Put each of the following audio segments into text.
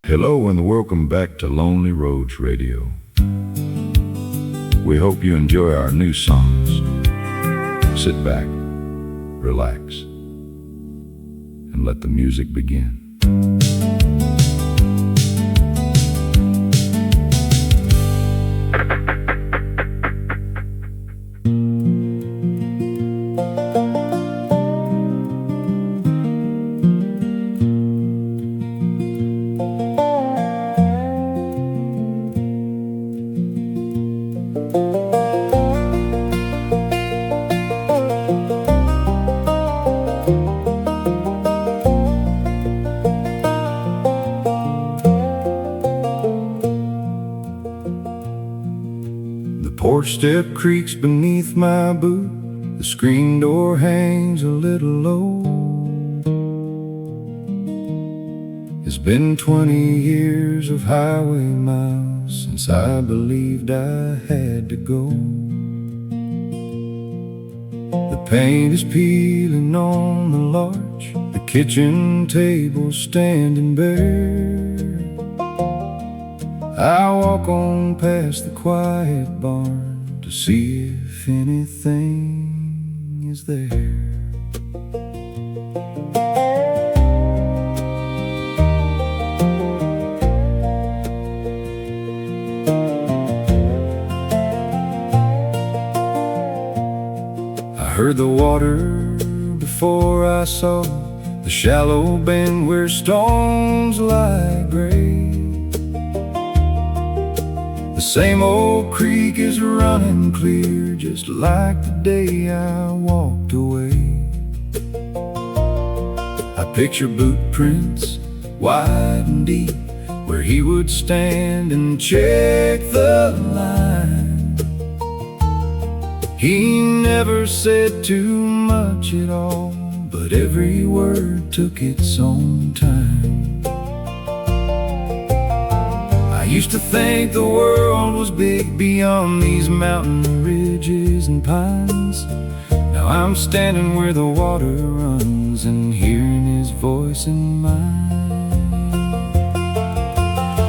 Hello and welcome back to Lonely Roads Radio. We hope you enjoy our new songs. Sit back, relax, and let the music begin. Porch step creaks beneath my boot. The screen door hangs a little low. It's been 20 years of highway miles since I believed I had to go. The paint is peeling on the larch, the kitchen table's standing bare. I walk on past the quiet barn to see if anything is there. I heard the water before I saw the shallow bend where stones lie gray. The same old creek is running clear, just like the day I walked away. I picture boot prints, wide and deep, where he would stand and check the line. He never said too much at all, but every word took its own time. I used to think the world was big beyond these mountain ridges and pines. Now I'm standing where the water runs and hearing his voice in mine.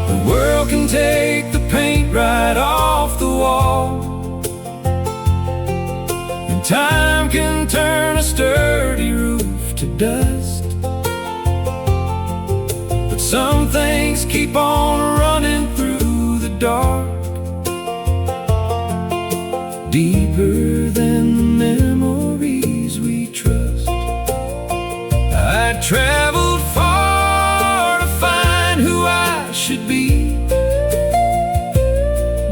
The world can take the paint right off the wall, and time can turn a sturdy roof to dust. But some things keep on running through the dark, deeper than the memories we trust. I traveled far to find who I should be,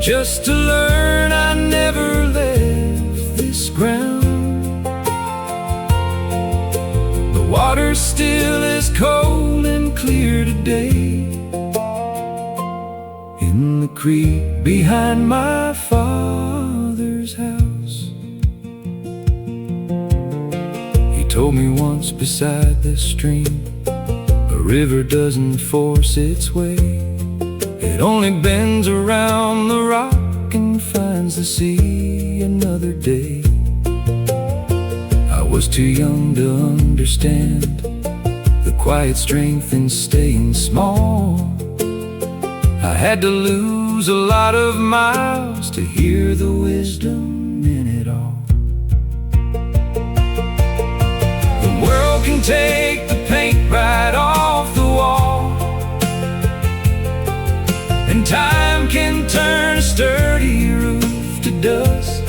just to learn I never left this ground. The water's still as cold and clear today in the creek behind my father's house. He told me once beside the stream, a river doesn't force its way. It only bends around the rock and finds the sea another day. I was too young to understand the quiet strength in staying small. I had to lose a lot of miles to hear the wisdom in it all. The world can take the paint right off the wall, and time can turn a sturdy roof to dust.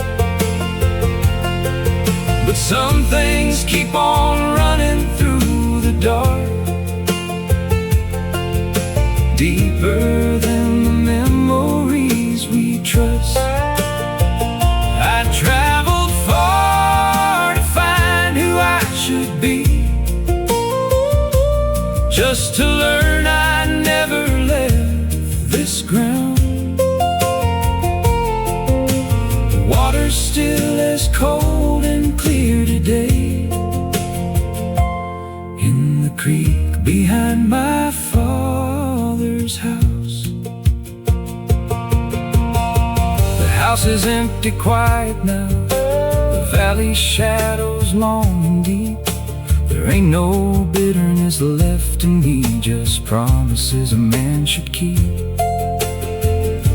But some things keep on running through the dark, deeper than the memories we trust. I traveled far to find who I should be, just to learn I never left this ground. The water's still as cold and clear today in the creek behind my father's house. The house is empty, quiet now. The valley shadows long and deep. There There ain't no bitterness left in me, just promises a man should keep.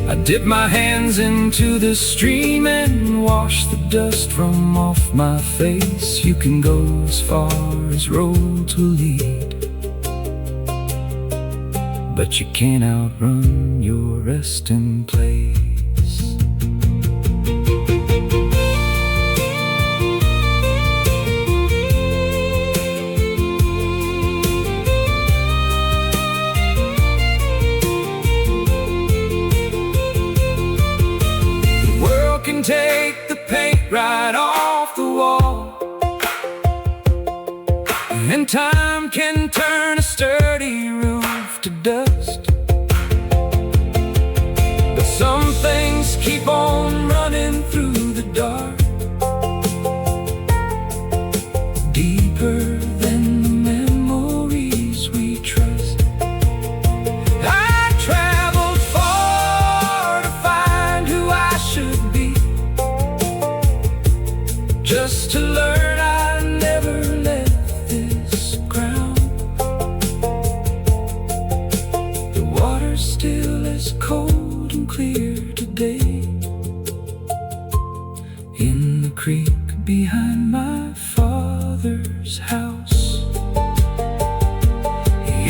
I dip my hands into the stream and wash the dust from off my face. You can go as far as roads will lead, but you can't outrun your resting place. Can take the paint right off the wall, and time can turn a sturdy roof to dust. But some things keep on running through the dark, deeper than the memories we trust. I traveled far to find who I should be, just to learn I never left this ground. The water's still as cold and clear today in the creek behind my father's house.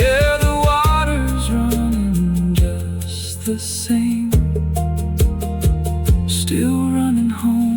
Yeah, the water's running just the same, still running home.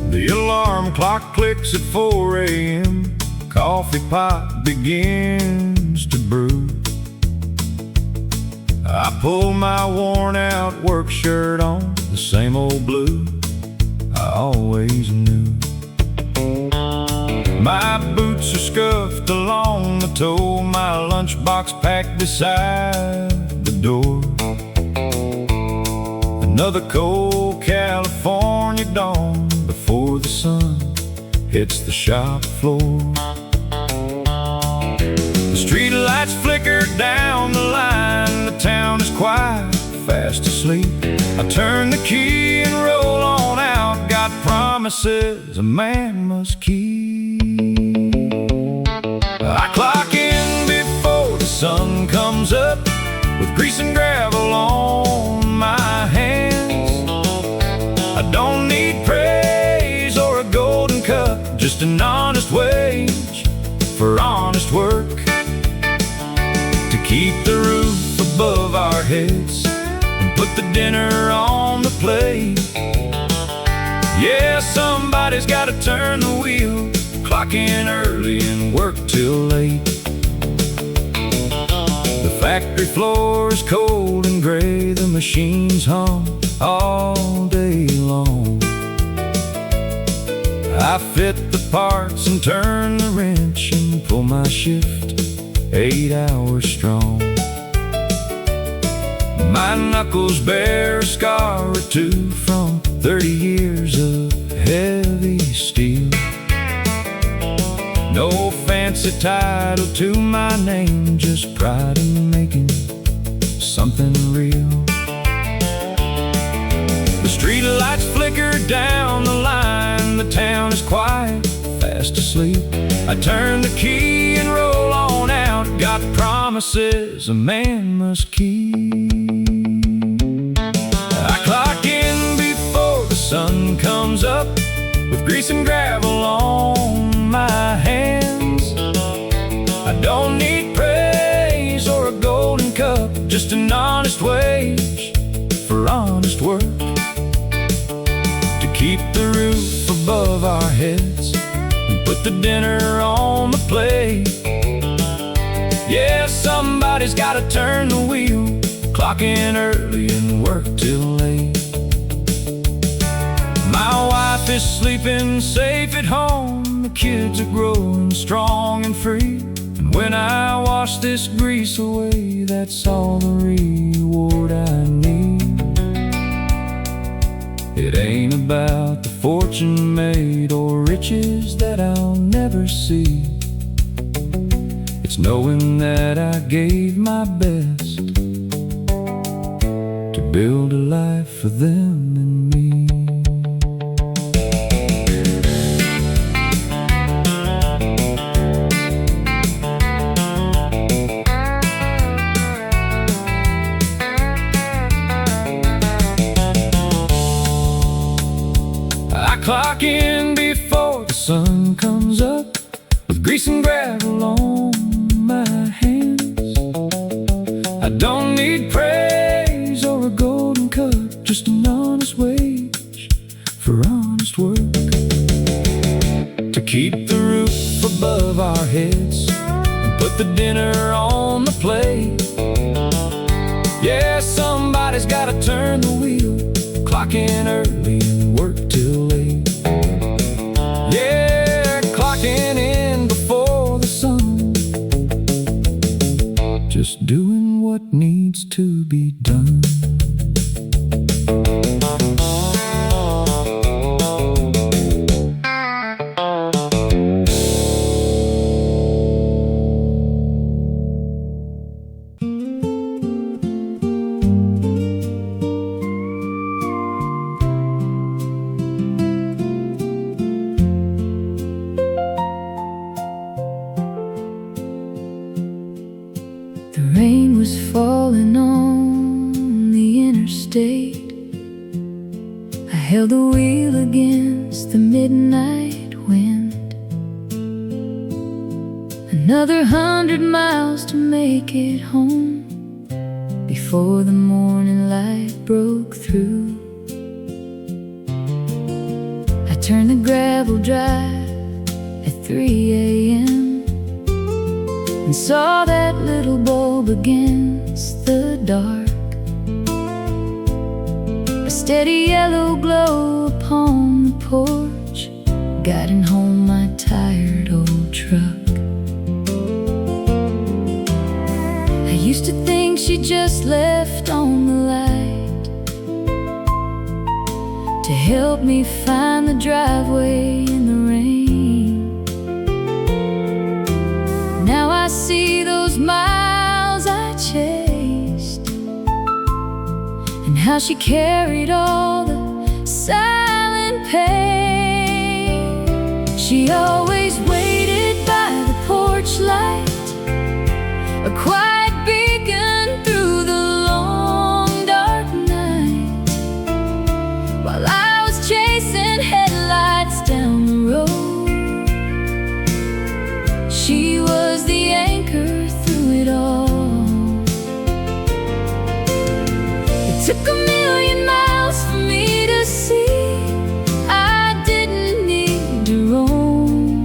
The alarm clock clicks at 4 a.m. Coffee pot begins to brew. I pull my worn out work shirt on, the same old blue I always knew. My boots are scuffed along the toe, my lunchbox packed beside the door. Another cold California dawn before the sun hits the shop floor. The street lights flicker down the line, the town is quiet, fast asleep. I turn the key and roll on out, got promises a man must keep. I clock in before the sun comes up, with grease and gravel on my hands. I don't need praise or a golden cup, just an honest wage for honest work, to keep the roof above our heads and put the dinner on the plate. Yeah, somebody's gotta turn the wheel, clock in early and work till late. The factory floor is cold and gray, the machines hum all day long. I fit the parts and turn the wrench and pull my shift 8 hours strong. My knuckles bear a scar or two from 30 years of heavy steel. No fancy title to my name, just pride in making something real. The street lights flicker down the line, the town is quiet, fast asleep. I turn the key and roll on out, got promises a man must keep. I clock in before the sun comes up, with grease and gravel on my hands. I don't need praise or a golden cup, just an honest wage for honest work, to keep the roof above our heads and put the dinner on the plate. Yeah, somebody's gotta turn the wheel, clock in early and work till late. My wife is sleeping safe at home, the kids are growing strong and free, and when I wash this grease away, that's all the reward I need. It ain't about the fortune made or riches that I'll never see. It's knowing that I gave my best to build a life for them and me. Clock in before the sun comes up, with grease and gravel on my hands. I don't need praise or a golden cup, just an honest wage for honest work. To keep the roof above our heads and put the dinner on the plate. Yeah, somebody's gotta turn the wheel, clock in early and work till late. Yeah, clocking in before the sun, just doing what needs to be done. The rain was falling on the interstate. I held the wheel against the midnight wind. Another 100 miles to make it home before the morning light broke through. I turned the gravel drive at 3 a.m. and saw that little bulb against the dark, a steady yellow glow upon the porch, guiding home my tired old truck. I used to think she just left on the light to help me find the driveway in the rain. Now I see those miles I chased, and how she carried all the silent pain. She always waited by the porch light, a quiet beacon through the long dark night, while I was chasing headlights down the road. She was the anchor through it all. It took 1,000,000 miles for me to see I didn't need to roam.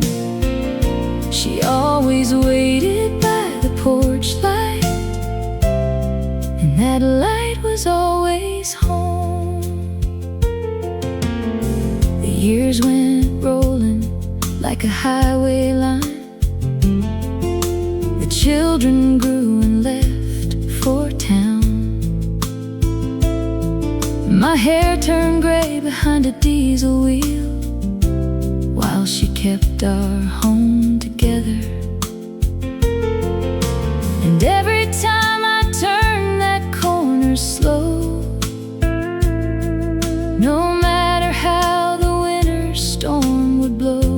She always waited by the porch light, and that light was always home. The years went rolling like a highway line. Children grew and left for town. My hair turned gray behind a diesel wheel, while she kept our home together. And every time I turned that corner slow, no matter how the winter storm would blow,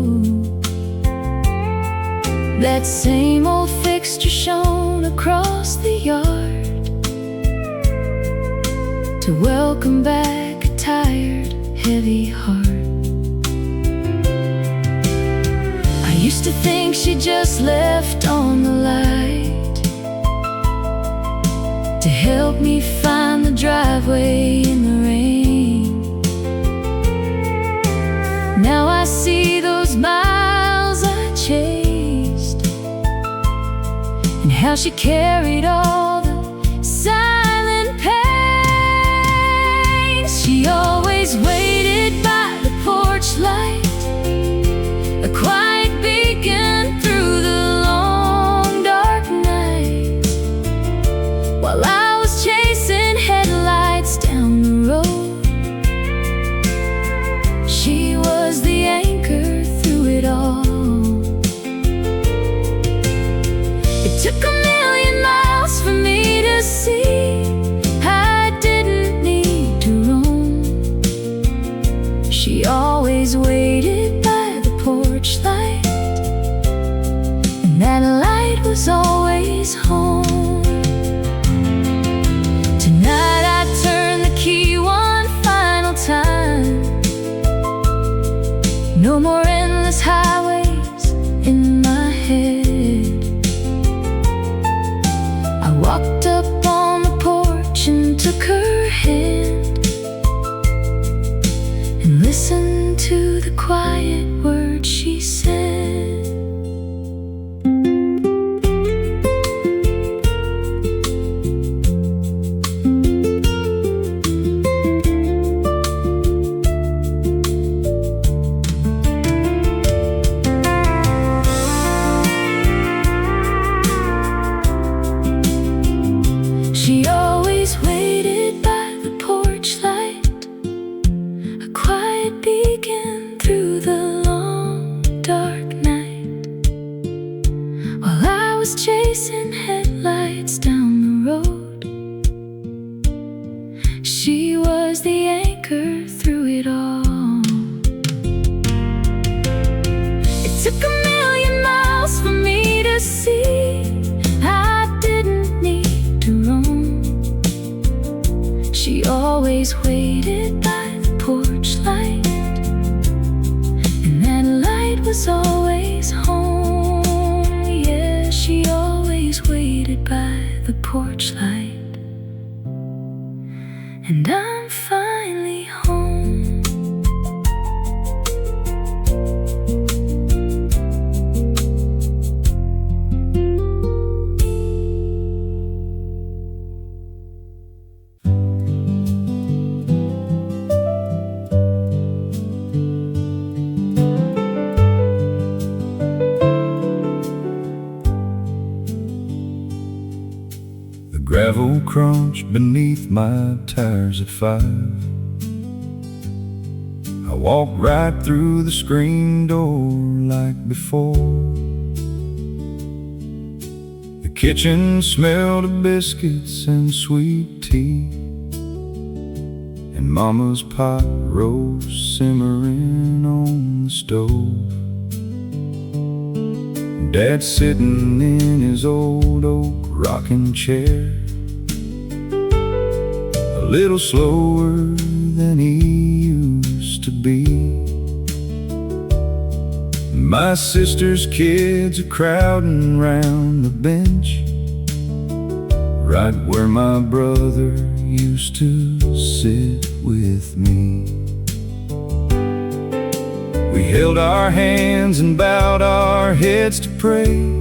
that same old fixture shone across the yard to welcome back a tired, heavy heart. I used to think she just left on the light to help me find the driveway in the rain. Now I see those miles I chased, and how she carried all the silent pain. She always waited by the porch light, a quiet beacon through the long was always home. Tonight I turn the key one final time. No more endless highways in my head. I walked up on the porch and took her hand and listened to the quiet words she said. She always waited by the porch light, a quiet beacon through the long dark night. While I was chasing headlights down the road, she was the anchor through it all. It took a million miles for me to see I didn't need to roam. She always waited by the porch light, and that light was always home. Yeah, she always waited by the porch light, and I'm finally home. The gravel crunched beneath my tires at 5. I walked right through the screen door like before. The kitchen smelled of biscuits and sweet tea, and Mama's pot roast simmering on the stove. Dad sitting in his old oak rocking chair, a little slower than he used to be. My sister's kids are crowding round the bench, right where my brother used to sit with me. We held our hands and bowed our heads to pray.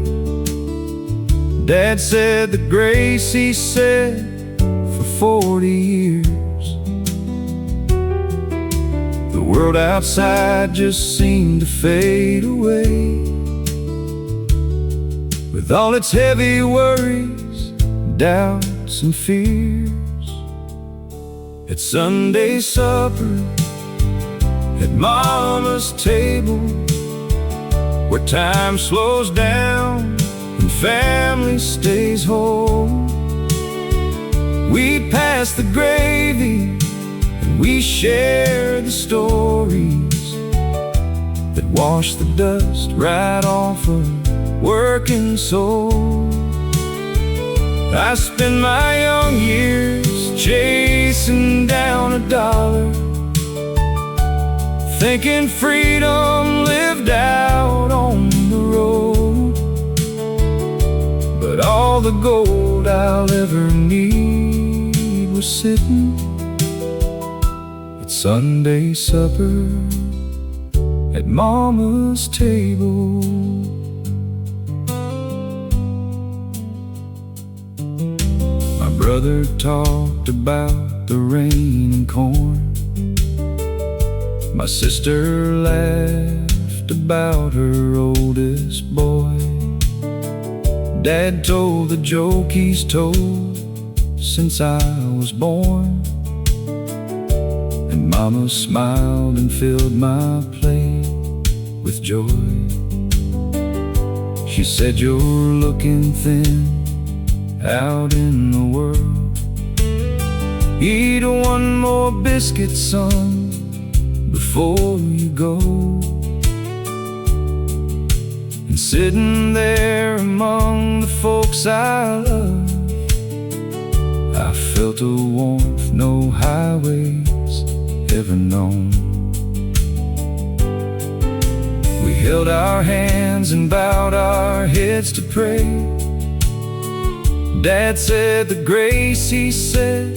Dad said the grace he said for 40 years. The world outside just seemed to fade away, with all its heavy worries, doubts and fears. At Sunday supper, at Mama's table, where time slows down and family stays whole, we pass the gravy and we share the stories that wash the dust right off a working soul. I spent my young years chasing down a dollar, thinking freedom lived out on the road. But all the gold I'll ever need was sitting at Sunday supper at Mama's table. My brother talked about the rain and corn. My sister laughed about her oldest boy. Dad told the joke he's told since I was born, and Mama smiled and filled my plate with joy. She said, "You're looking thin out in the world. Eat one more biscuit, son, before you go." And sitting there among the folks I love, I felt a warmth no highways ever known. We held our hands and bowed our heads to pray. Dad said the grace he said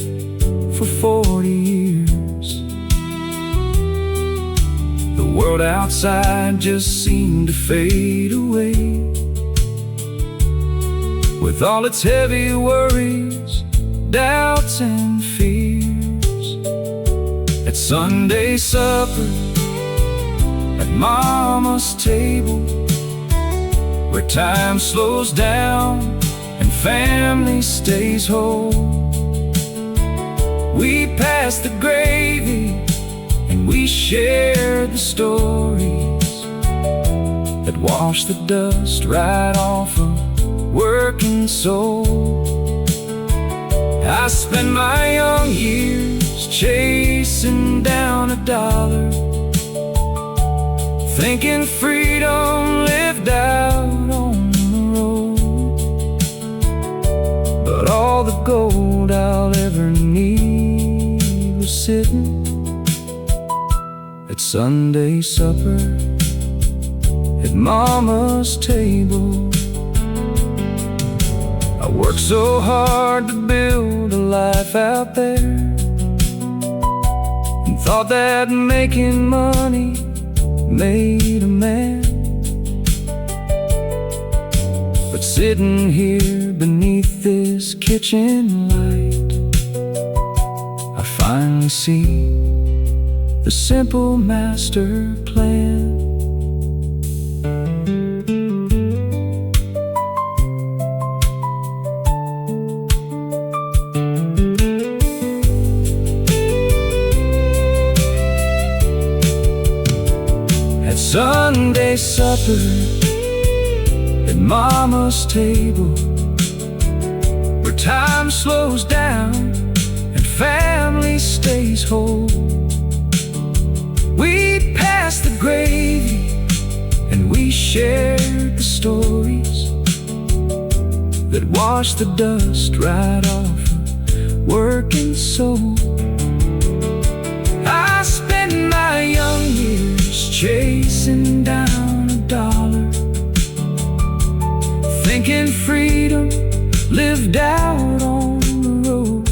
for 40 years. The world outside just seemed to fade away, with all its heavy worries, doubts and fears. At Sunday supper, at Mama's table, where time slows down and family stays whole, we passed the gravy and we shared the stories that wash the dust right off a working soul. I spent my young years chasing down a dollar, thinking freedom lived out on the road. But all the gold I'll ever need was sitting at Sunday supper at Mama's table. I worked so hard to build a life out there, and thought that making money made a man. But sitting here beneath this kitchen light, I finally see the simple master plan. Sunday supper at Mama's table, where time slows down and family stays whole. We passed the gravy and we shared the stories that wash the dust right off a working soul. I spent my young years chasing down a dollar, thinking freedom lived out on the road.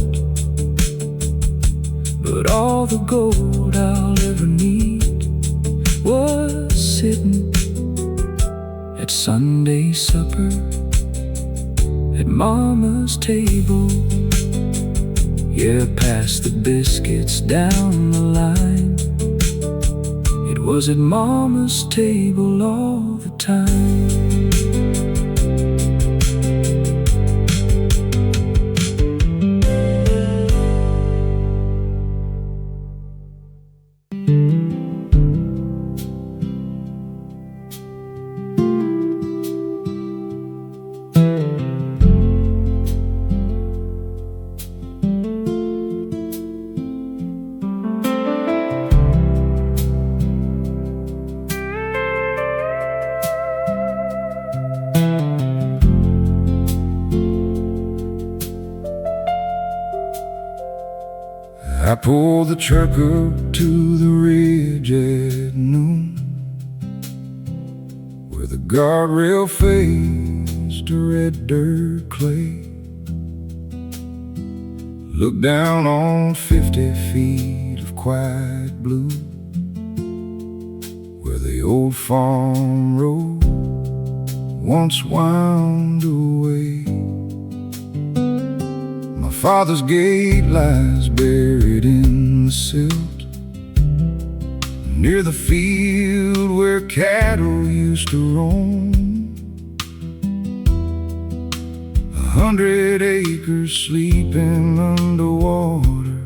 But all the gold I'll ever need was sitting at Sunday supper at Mama's table. Yeah, pass the biscuits down the line. It was at Mama's table all the time. I pulled the truck up to the ridge at noon, where the guardrail faced a red dirt clay. Looked down on 50 feet of quiet blue, where the old farm road once wound away. My father's gate lies buried in the silt, near the field where cattle used to roam. 100 acres sleeping underwater,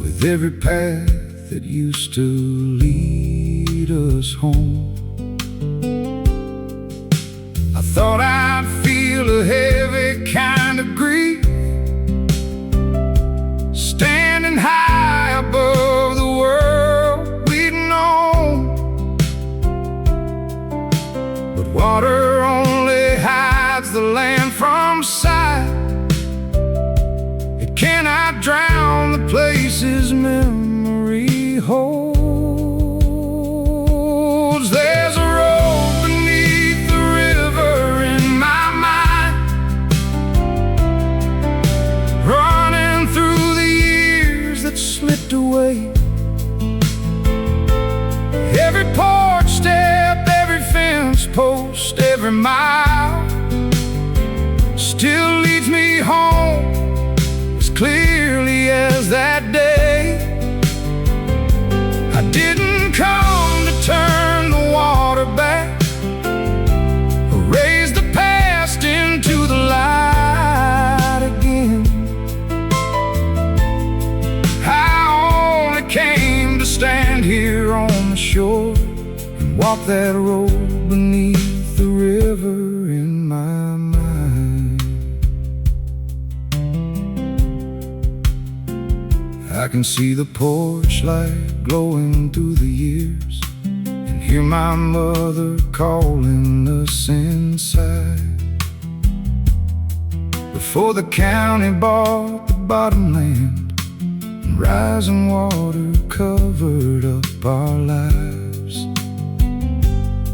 with every path that used to lead us home. I thought I'd feel a heavy kind of grief, standing high above the world we'd known. holds. There's a road beneath the river in my mind, running through the years that slipped away. Every porch step, every fence post, every mile still leads me home as clearly as that day. I didn't come to turn the water back or raise the past into the light again. I only came to stand here on the shore and walk that road beneath the river in my mind. I can see the porch light glowing through the years and hear my mother calling us inside. Before the county bought the bottomland and rising water covered up our lives,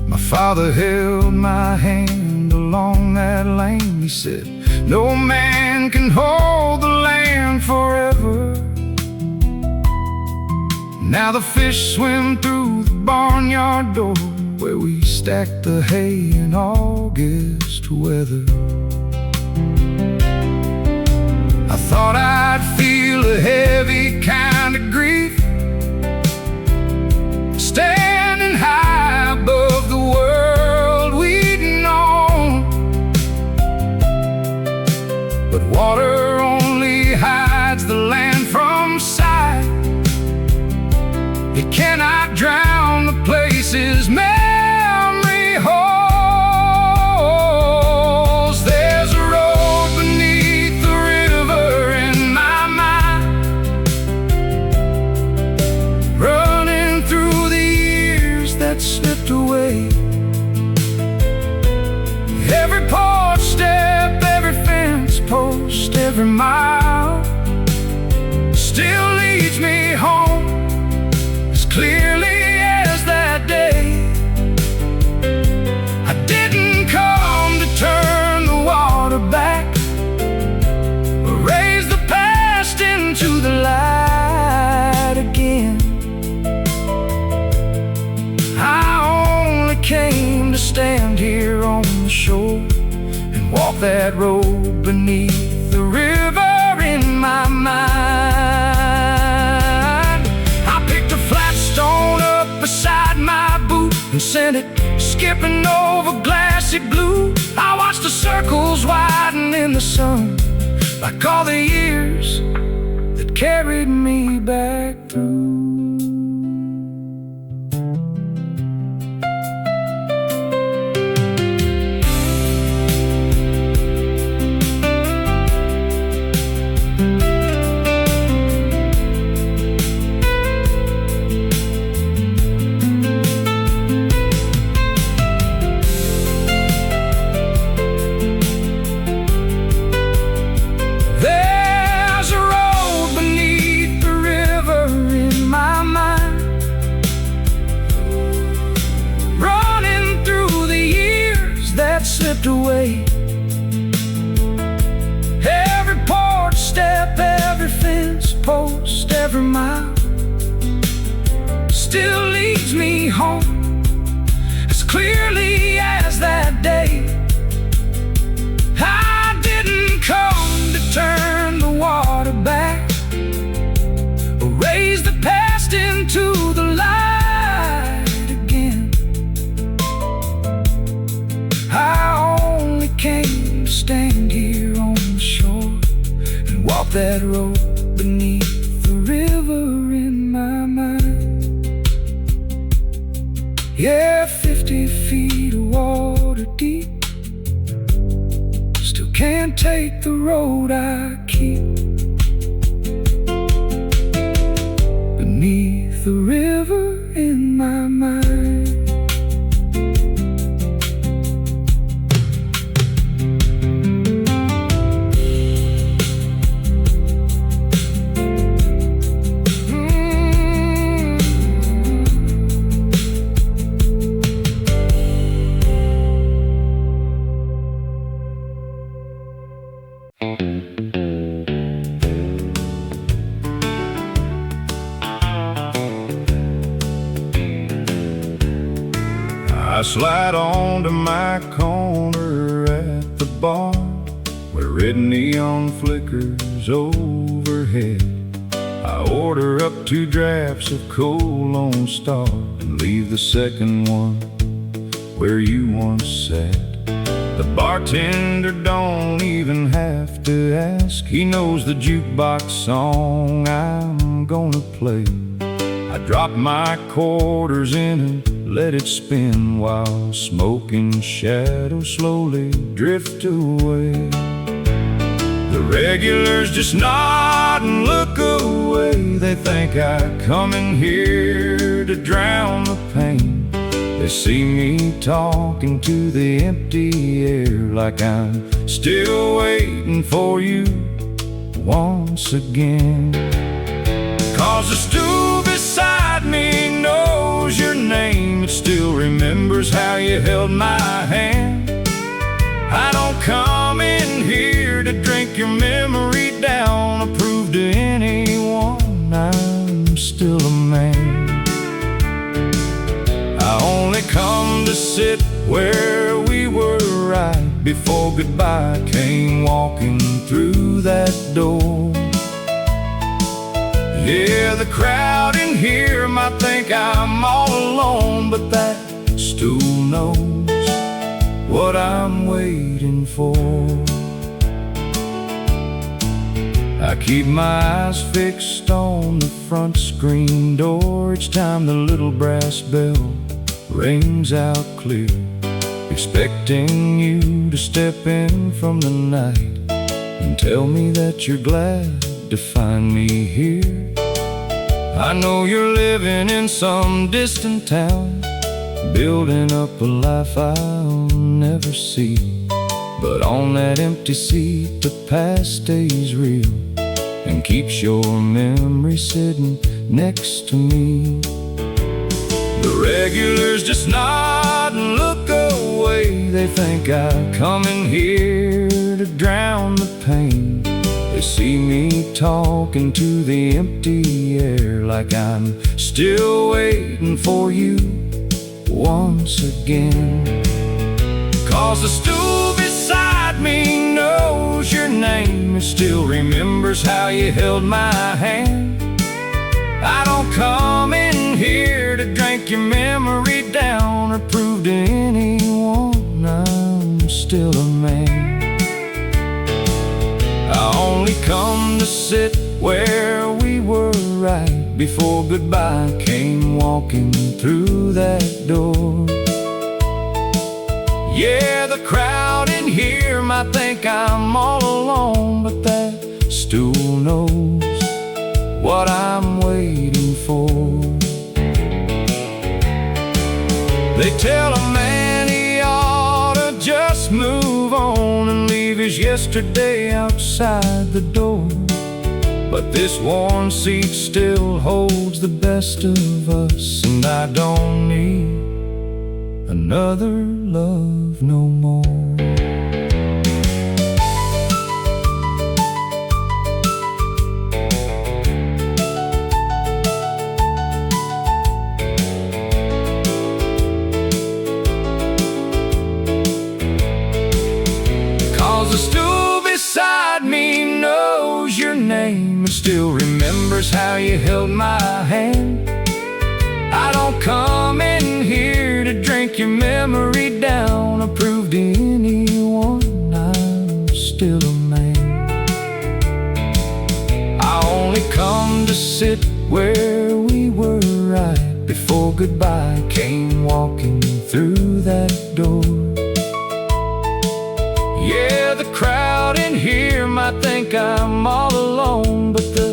my father held my hand along that lane. He said, "No man can hold the land forever." Now the fish swim through the barnyard door where we stack the hay in August weather. I thought I'd feel a heavy kind of grief, standing high above the world we'd known. But water only hides the land from sight. It cannot drown the places memory holds. There's a road beneath the river in my mind, running through the years that slipped away. Every porch step, every fence post, every mile still leads me home as clearly as that day. I didn't come to turn the water back or raise the past into the light again. I only came to stand here on the shore and walk that road beneath the river in my mind. I picked a flat stone up beside my boot and sent it skipping over glassy blue. I watched the circles widen in the sun, like all the years that carried me back through. Slipped away. Every porch step, every fence post, every mile still leads me home as clearly as that day. I didn't come to turn the water back or raise the past into the light again. I only came to stand here on the shore and walk that road beneath the river in my mind. Yeah, 50 feet of water deep, still can't take the road I keep beneath the river in my mind. I slide on to my corner at the bar, where red neon flickers overhead. I order up 2 drafts of cold Lone Star and leave the second one where you once sat. The bartender don't even have to ask. He knows the jukebox song I'm gonna play. I drop my quarters in and let it spin while smoking shadows slowly drift away. The regulars just nod and look away. They think I come in here to drown the pain. They see me talking to the empty air, like I'm still waiting for you once again. 'Cause the stool beside me knows your name. It still remembers how you held my hand. I don't come in here to drink your memory down, or prove to anyone I'm still a man. I only come to sit where we were right before goodbye came walking through that door. Yeah, the crowd in here might think I'm all alone, but that stool knows what I'm waiting for. I keep my eyes fixed on the front screen door each time the little brass bell rings out clear, expecting you to step in from the night and tell me that you're glad to find me here. I know you're living in some distant town, building up a life I'll never see. But on that empty seat the past stays real and keeps your memory sitting next to me. The regulars just nod and look away. They think I come in here to drown the pain. They see me talking to the empty air, like I'm still waiting for you once again. 'Cause the stool beside me knows your name. It still remembers how you held my hand. I don't come in here to drink your memory down, or prove to anyone I'm still a man. I only come to sit where we were right before goodbye came walking through that door. Yeah, the crowd in here might think I'm all alone, but that stool knows what I'm waiting for. They tell a man he ought to just move on and leave his yesterday outside the door. But this worn seat still holds the best of us, and I don't need another love no more. The stool beside me knows your name and still remembers how you held my hand. I don't come in here to drink your memory down, or prove to anyone I'm still a man. I only come to sit where we were right before goodbye came walking through that door. Yeah, the crowd in here might think I'm all alone, but the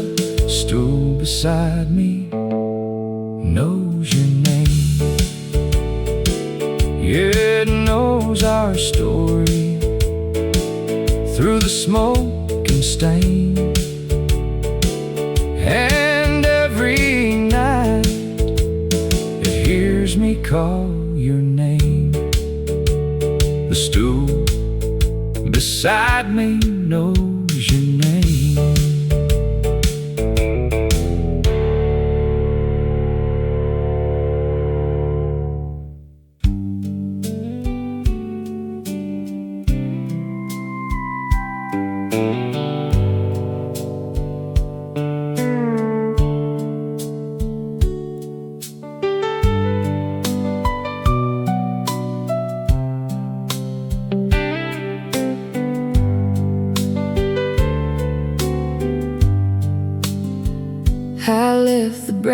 stool beside me knows your name. Yeah, it knows our story through the smoke and stain. And every night it hears me call your name. The stool beside me knows your name.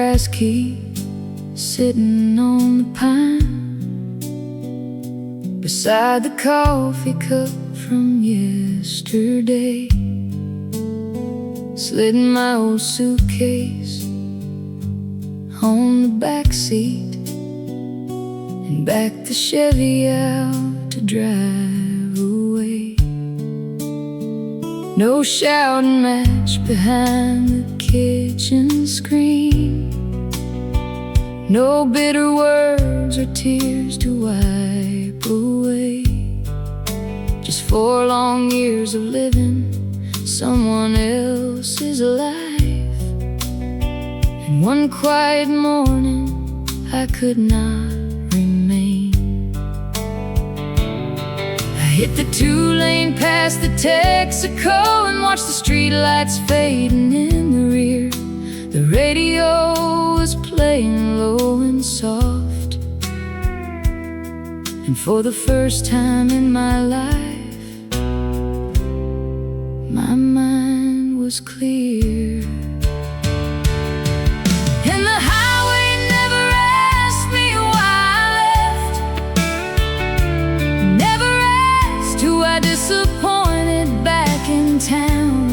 brass key sitting on the pine beside the coffee cup from yesterday. Slid my old suitcase on the back seat and backed the Chevy out to drive away. No shouting match behind the kitchen screen, no bitter words or tears to wipe away. Just 4 long years of living someone else's life, and one quiet morning I could not remain. I hit the 2-lane past the Texaco and watched the streetlights fading in the rear. The radio was playing low and soft, and for the first time in my life, my mind was clear. And the highway never asked me why I left, never asked who I disappointed back in town.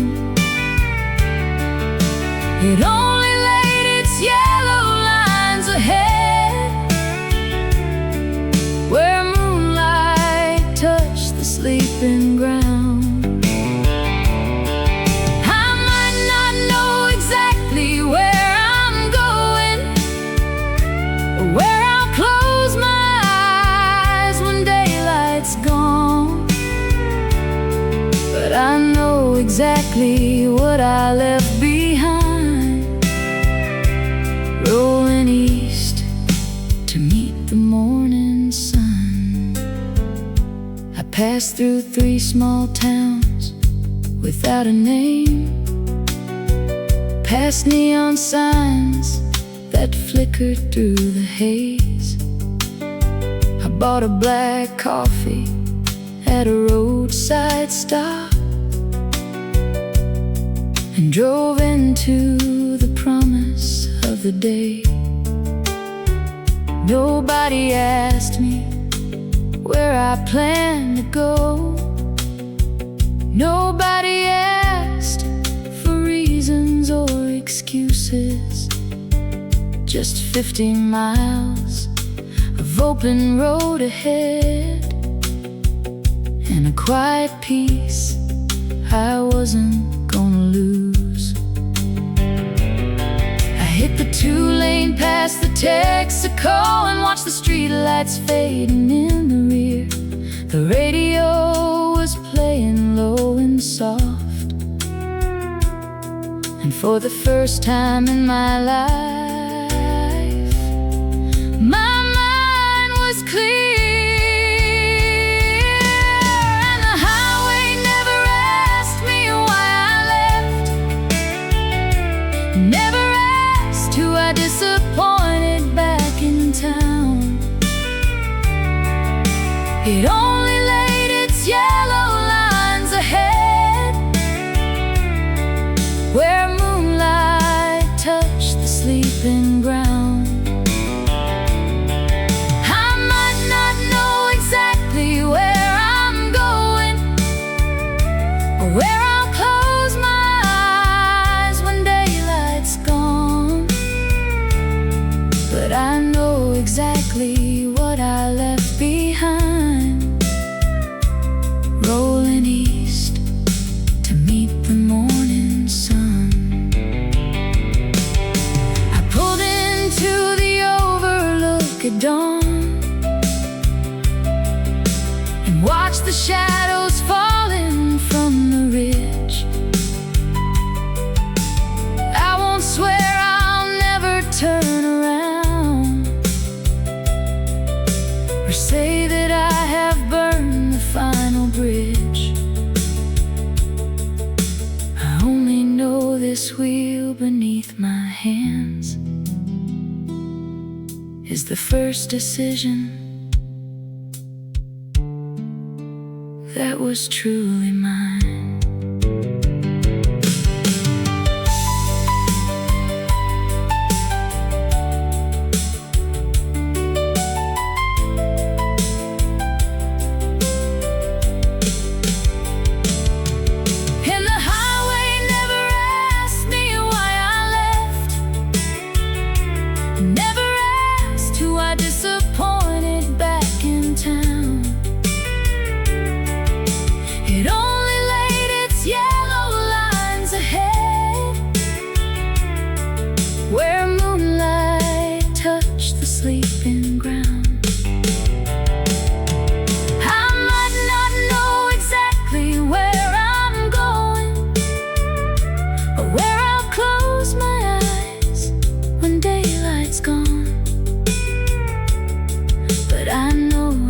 It only laid its yellow lines ahead, where moonlight touched the sleeping ground. I might not know exactly where I'm going, or where I'll close my eyes when daylight's gone, but I know exactly what I left behind, rolling east to meet the morning sun. I passed through 3 small towns without a name, past neon signs that flickered through the haze. I bought a black coffee at a roadside stop and drove into the promise of the day. Nobody asked me where I planned to go, nobody asked for reasons or excuses. Just 50 miles of open road ahead, and a quiet peace I wasn't gonna lose. I hit the 2-lane past the Texaco and watched the streetlights fading in the rear. The radio was playing low and soft, and for the first time in my life, my mind was clear. And the highway never asked me why I left, never asked who I disappointed back in town. It only laid its yellow lines ahead, where moonlight touched the sleeping ground. I might not know exactly where I'm going, or where I'll close my eyes when daylight's gone, but I know exactly what I left behind, rolling east to meet the morning sun. I pulled into the overlook at dawn and watched the shadows falling from the ridge. I won't swear I'll never turn around, or say that I have burned the final bridge. I only know this wheel beneath my hands is the first decision that was truly mine. I never asked who I disappointed back in town. It only laid its yellow lines ahead, where moonlight touched the sleeping ground.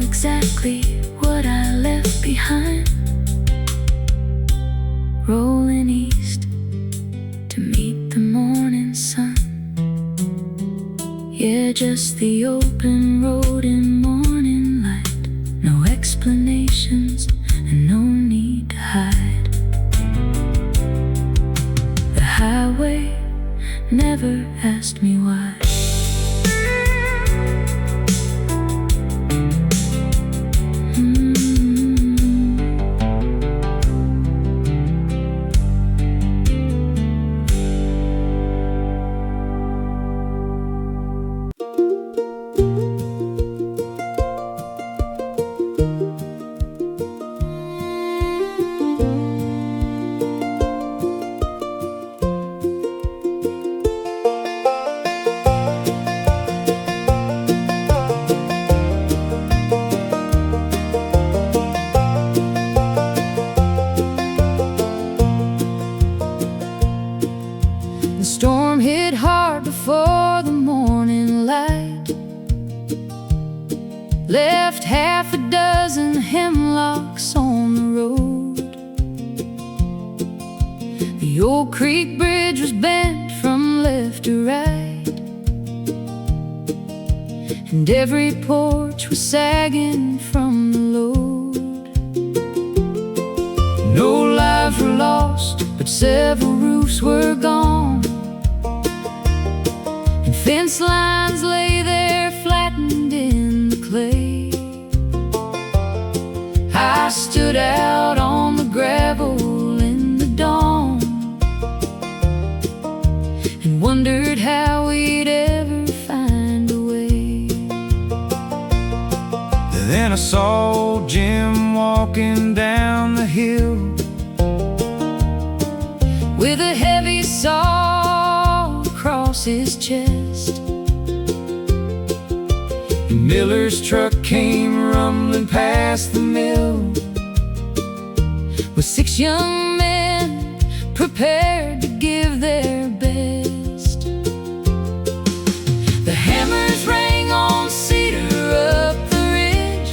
Exactly what I left behind, rolling east to meet the morning sun. Yeah, just the open road in morning light. No explanations and no need to hide. The highway never asked me why. The storm hit hard before the morning light, left half a dozen hemlocks on the road. The old creek bridge was bent from left to right, and every porch was sagging from the load. No lives were lost, but several roofs were gone, and fence lines lay there flattened in the clay. I stood out on the gravel in the dawn and wondered how we'd ever find a way. Then I saw old Jim walking down the hill with a heavy saw across his chest. The miller's truck came rumbling past the mill with 6 young men prepared to give their best. The hammers rang on cedar up the ridge.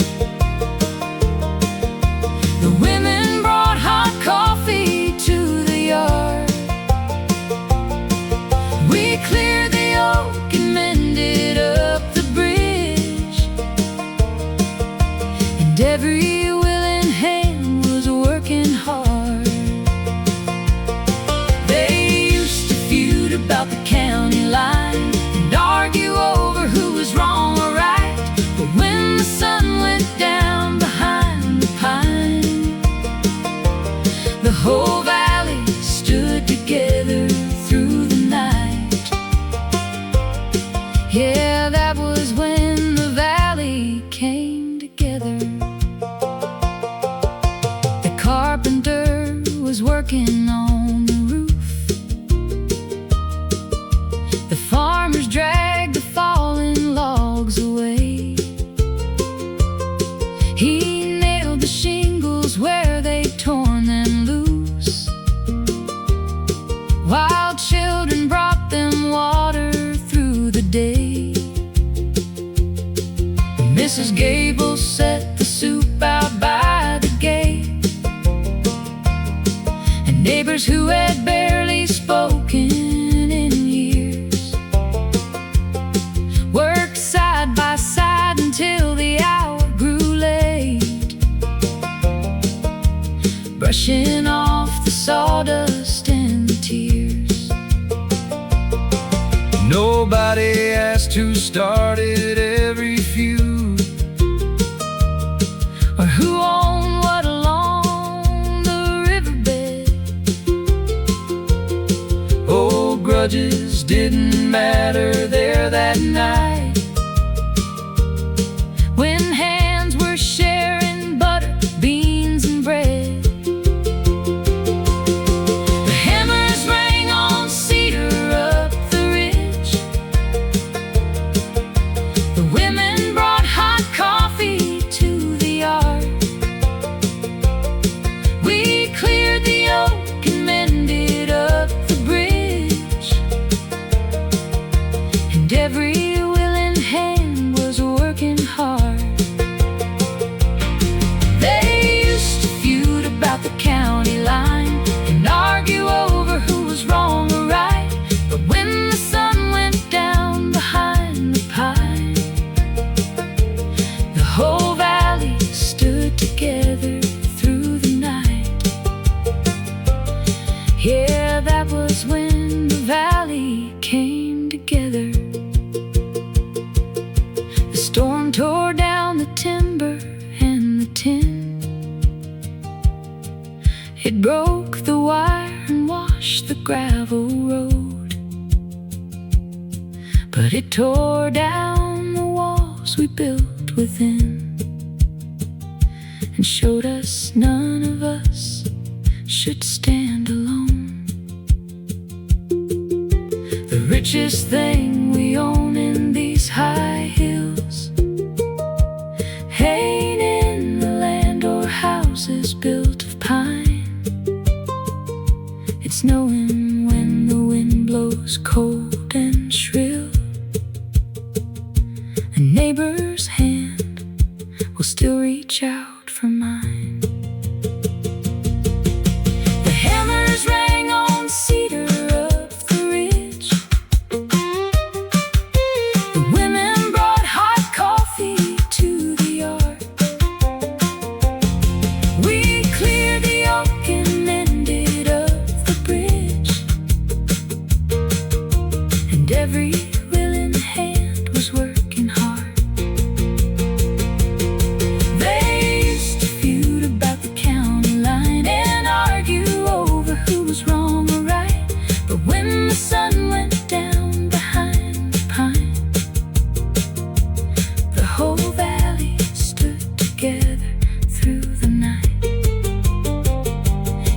The women brought hot coffee to the yard. We cleared the oak and mended up the bridge, and every willing hand was working hard. They used to feud about the county line and argue over who was wrong or right, but when the sun went down behind the pine, the whole valley stood together through the night. Yeah, that was when the valley came together. The carpenter was working on the roof. The farmers dragged the fallen logs away. He nailed the shingles where they'd torn them loose, while children brought them water through the day. Mrs. Gable set the soup out by the gate, and neighbors who had barely spoken in years worked side by side until the hour grew late, brushing off the sawdust and the tears. Nobody asked who started every feud, or who owned what along the riverbed. old grudges didn't matter there that night, when hands were sharing butter, beans, and bread. The hammers rang on cedar up the ridge. The women brought hot coffee to the yard. We cleared the oak and mended up the bridge, and every willing hand was working hard. They used to feud about the county line and argue over who was wrong or right, but when the sun went down behind the pine, the whole valley stood together through the night. Yeah, that was when the valley came together. The storm tore down the timber and the tin. It broke the wire and washed the gravel road, but it tore down the walls we built within, and showed us none of us should stand alone. The richest thing we own in these high hills ain't in the land or houses built of pine. It's knowing when the wind blows cold and shrill, a neighbor's hand will still reach out for mine. The hammers rang on cedar up the ridge. The women brought hot coffee to the yard. We cleared the oak and mended up the bridge, and every willing hand was working hard. They used to feud about the county line and argue over who was wrong or right, but when the sun went down behind the pine, the whole valley stood together through the night.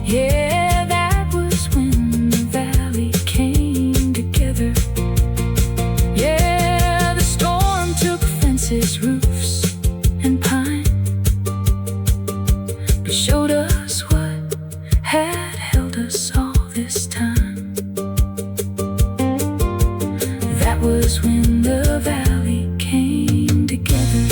Yeah, that was when the valley came together. Yeah, the storm took fences, roofs, and pine, but showed us what had held us all this time. That was when the valley came together.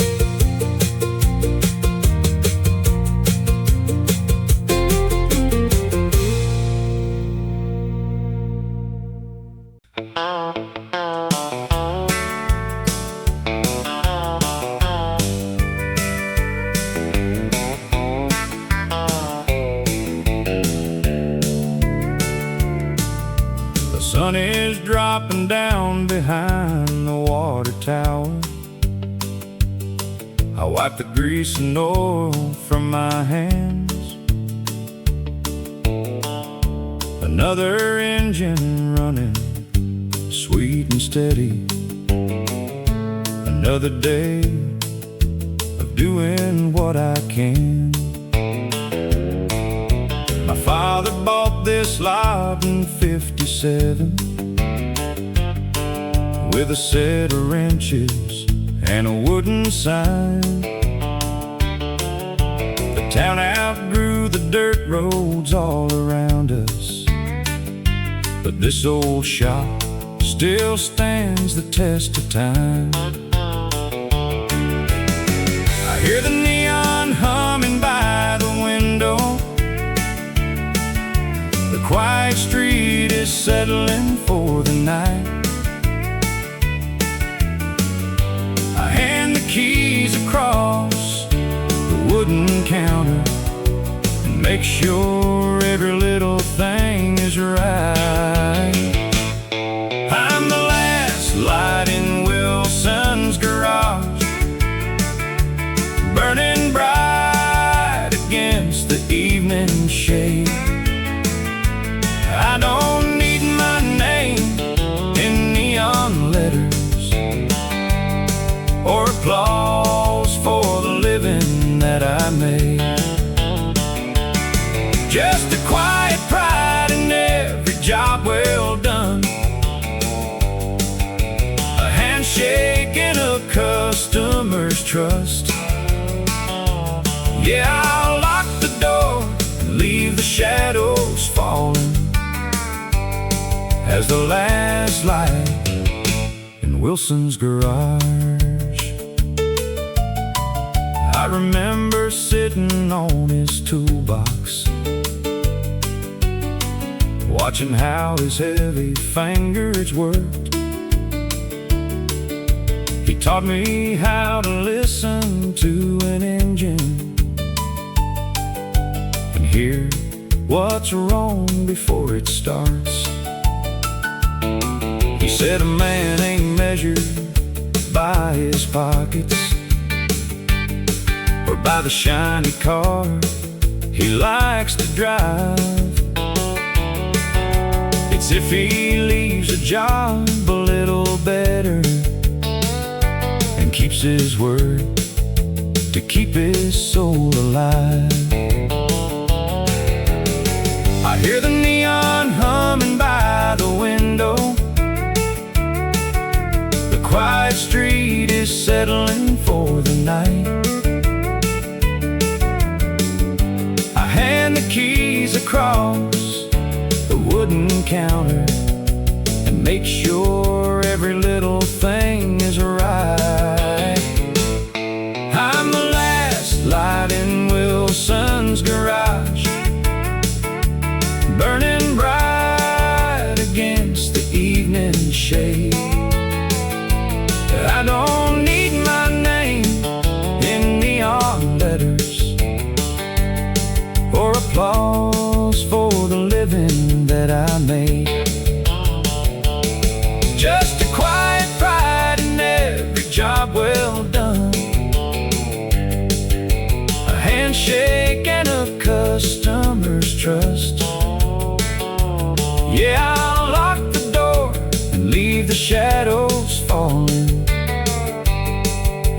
The sun is dropping down behind the water tower. I wipe the grease and oil from my hands. Another engine running, sweet and steady. Another day of doing what I can. My father bought this lot in '57 with a set of wrenches and a wooden sign. The town outgrew the dirt roads all around us, but this old shop still stands the test of time. I hear the neon humming by the window. The quiet street is settling for the night. I hand the keys across the wooden counter and make sure every little thing is right. I'm the last light in Wilson's garage, burning bright against the evening shade. I don't need my name in neon applause for the living that I made. Just a quiet pride in every job well done, a handshake and a customer's trust. Yeah, I'll lock the door and leave the shadows falling as the last light in Wilson's garage. I remember sitting on his toolbox, watching how his heavy fingers worked. He taught me how to listen to an engine and hear what's wrong before it starts. He said a man ain't measured by his pockets or by the shiny car he likes to drive. It's if he leaves a job a little better and keeps his word to keep his soul alive. I hear the neon humming by the window. The quiet street is settling for the night. I hand the keys across the wooden counter and make sure every little thing is right. I'm the last light in Wilson's garage, burning bright against the evening shade. I don't need my name in neon letters or applause for the living that I made. Just a quiet pride in every job well done, a handshake and a customer's trust. Yeah, I'll lock the door and leave the shadows falling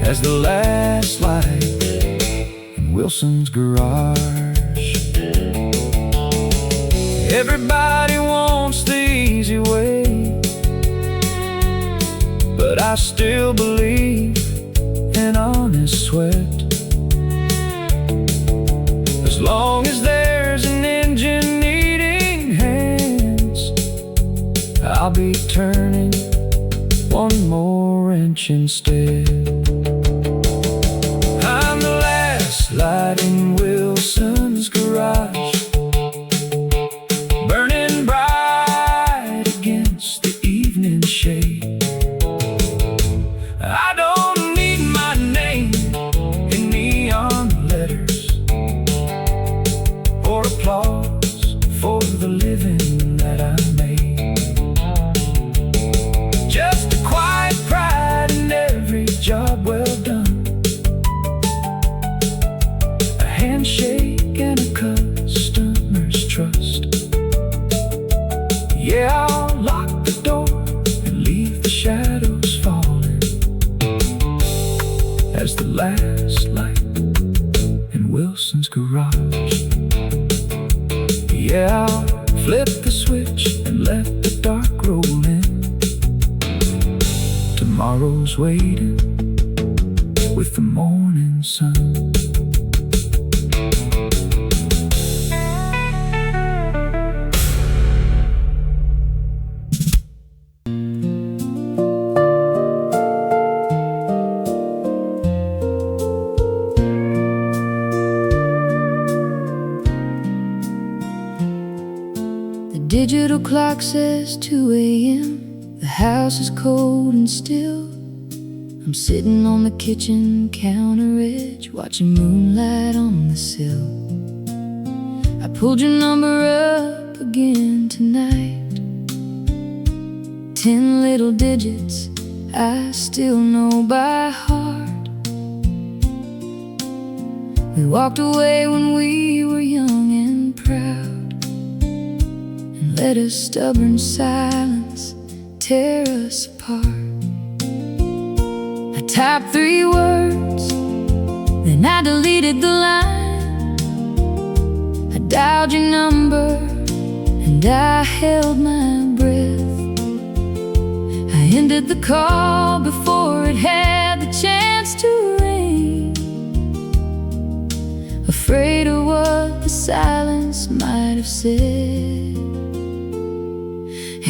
as the last light in Wilson's garage. Everybody wants the easy way, but I still believe in honest sweat. As long as there's an engine needing hands, I'll be turning one more inch instead. I'm the last light in Wilson's garage, burning bright against the evening shade. I don't need my name in neon letters or applause for the living that I made. Just a quiet pride in every job well done, a handshake and a customer's trust. Yeah, I'll lock the door and leave the shadows falling as the last light in Wilson's garage. Yeah, I'll flip the switch and let the dark roll in. Tomorrow's waiting with the morning sun. The digital clock says 2 a.m. The house is cold and still. I'm sitting on the kitchen counter edge, watching moonlight on the sill. I pulled your number up again tonight. 10 little digits I still know by heart. We walked away when we were young and proud, and let a stubborn silence tear us apart. I typed 3 words, then I deleted the line. I dialed your number and I held my breath. I ended the call before it had the chance to ring, afraid of what the silence might have said.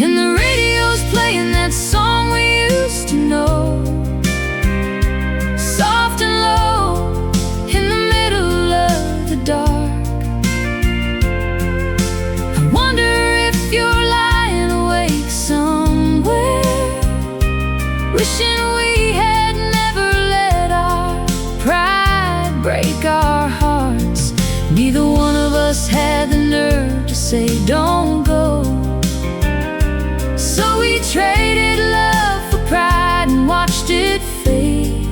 And the radio's playing that song we used to know, soft and low in the middle of the dark. I wonder if you're lying awake somewhere, wishing we had never let our pride break our hearts. Neither one of us had the nerve to say don't go. So we traded love for pride and watched it fade.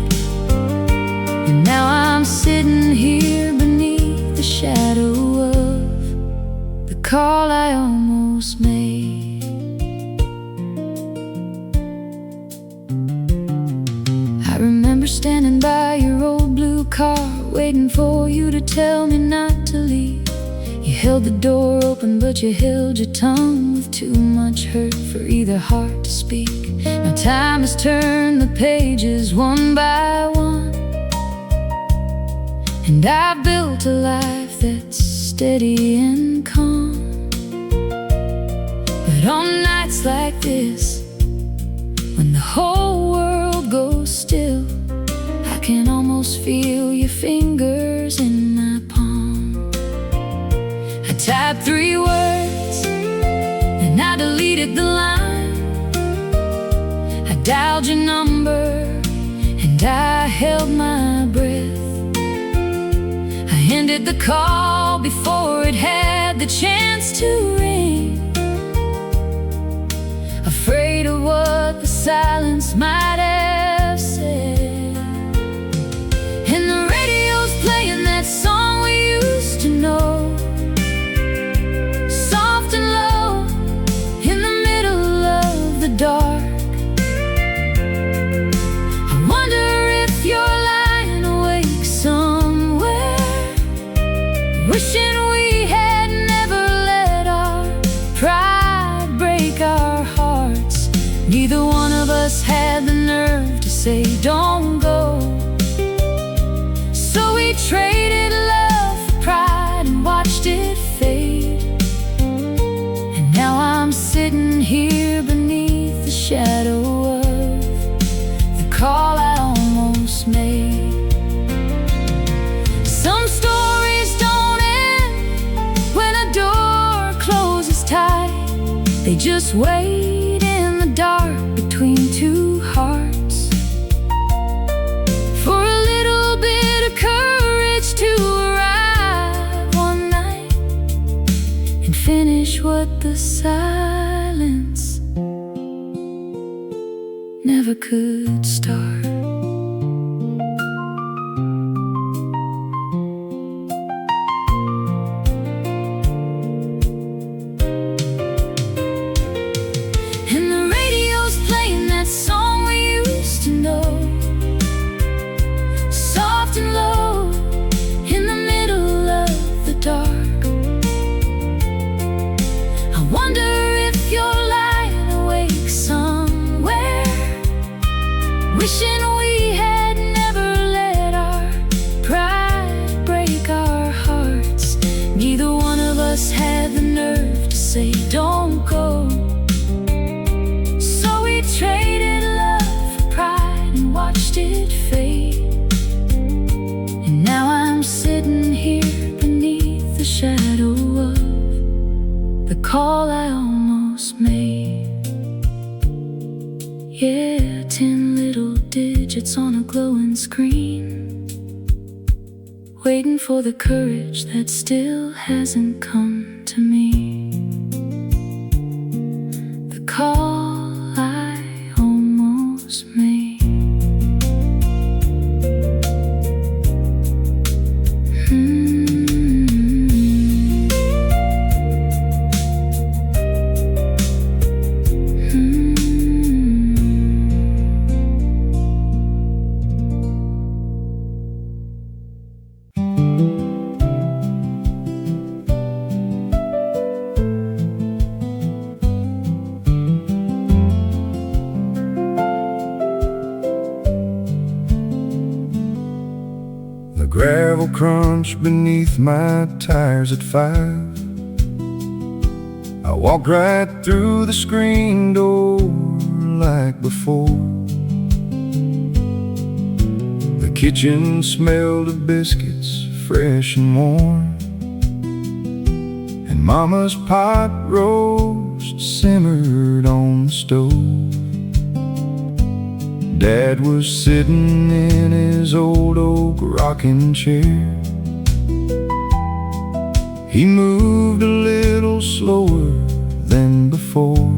And now I'm sitting here beneath the shadow of the call I almost made. I remember standing by your old blue car, waiting for you to tell me not to leave. You held the door open, but you held your tongue with too much hurt for either heart to speak. Now time has turned the pages one by one, and I've built a life that's steady and calm. But on nights like this, when the whole world goes still, I can almost feel your fingers in my palm. I typed 3 words, and I deleted the line. I dialed your number, and I held my breath. I ended the call before it had the chance to ring, afraid of what the silence might have said. And the radio's playing that song we used to know, soft and low in the middle of the dark. I wonder if you're lying awake somewhere, wishing we had never let our pride break our hearts. Neither one of us had the nerve to say don't go. So we traded love for pride and watched it fade. And now I'm sitting here beneath the shadow of the call I almost made. Some stories don't end when a door closes tight. They just wait in the dark between 2 hearts for a little bit of courage to arrive one night and finish what the silence never could start. And the radio's playing that song we used to know, soft and low in the middle of the dark. I wonder if you're lying awake somewhere, wishing we had never let our pride break our hearts. Neither one of us had the nerve to say don't go. So we traded love for pride and watched it fade. And now I'm sitting here beneath the shadow of the call I almost made. Yeah, 10 little digits on a glowing screen, waiting for the courage that still hasn't come to me. The call I almost made. gravel crunch beneath my tires at 5. I walked right through the screen door like before. The kitchen smelled of biscuits, fresh and warm, and Mama's pot roast simmered on the stove. Dad was sitting in his old oak rocking chair. He moved a little slower than before.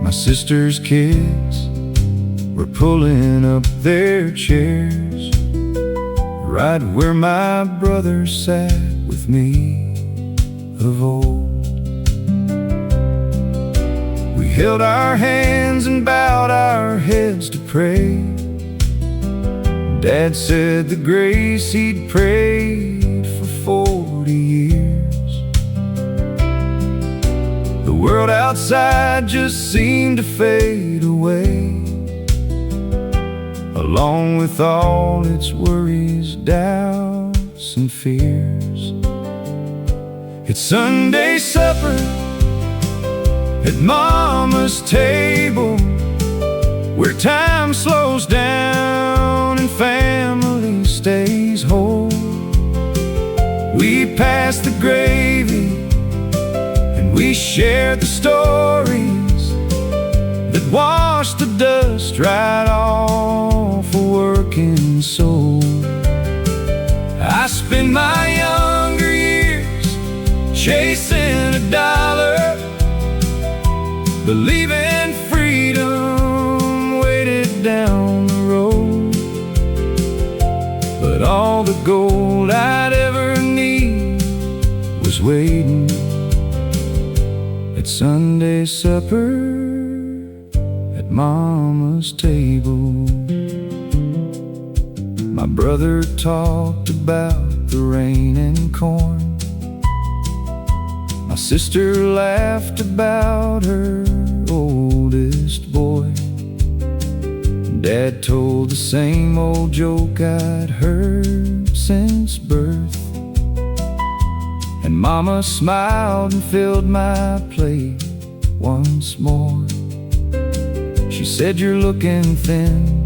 My sister's kids were pulling up their chairs right where my brother sat with me of old. We held our hands and bowed our heads to pray. Dad said the grace he'd prayed for 40 years. The world outside just seemed to fade away, along with all its worries, doubts, and fears. It's Sunday supper at Mama's table, where time slows down and family stays whole. We pass the gravy and we share the stories that wash the dust right off a working soul. I spend my younger years chasing a dollar, believing freedom waited down the road. But all the gold I'd ever need was waiting at Sunday supper at Mama's table. My brother talked about the rain and corn. My sister laughed about her oldest boy. Dad told the same old joke I'd heard since birth, and Mama smiled and filled my plate once more. She said, "You're looking thin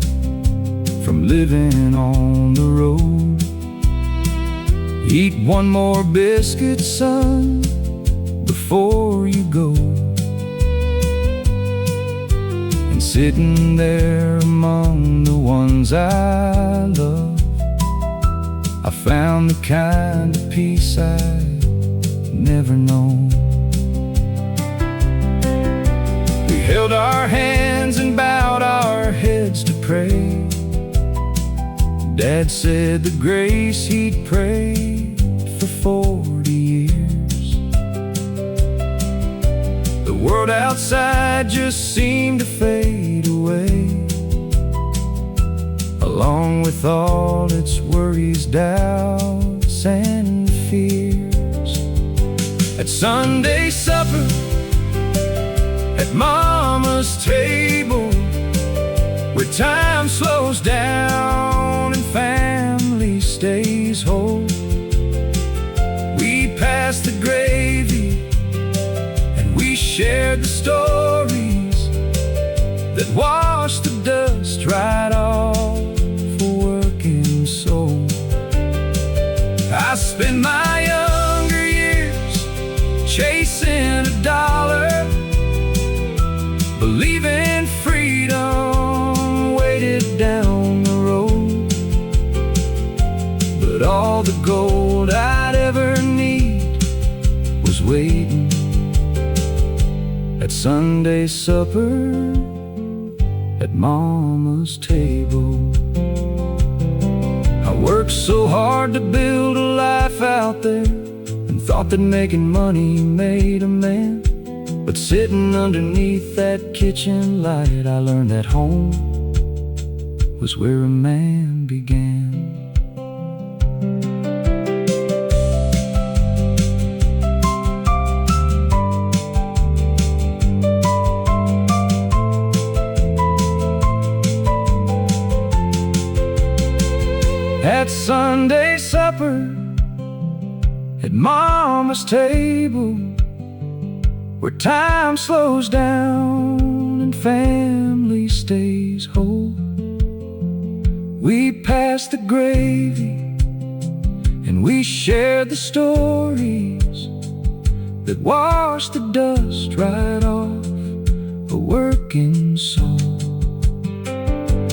from living on the road. Eat one more biscuit, son, before you go." And sitting there among the ones I love, I found the kind of peace I'd never known. We held our hands and bowed our heads to pray. Dad said the grace he'd prayed for 40 years. The world outside just seemed to fade away, along with all its worries, doubts, and fears. At Sunday supper at Mama's table, where time slows down and family stays whole, we passed the gravy and we shared the stories that wash the dust right off a working soul. I spend my younger years chasing a dollar, believing freedom waited down the road. But all the gold I'd ever need was waiting at Sunday supper at Mama's table. I worked so hard to build a life out there and thought that making money made a man. But sitting underneath that kitchen light, I learned that home was where a man began. at Sunday supper, at Mama's table, where time slows down and family stays whole. We passed the gravy and we shared the stories that wash the dust right off a working soul.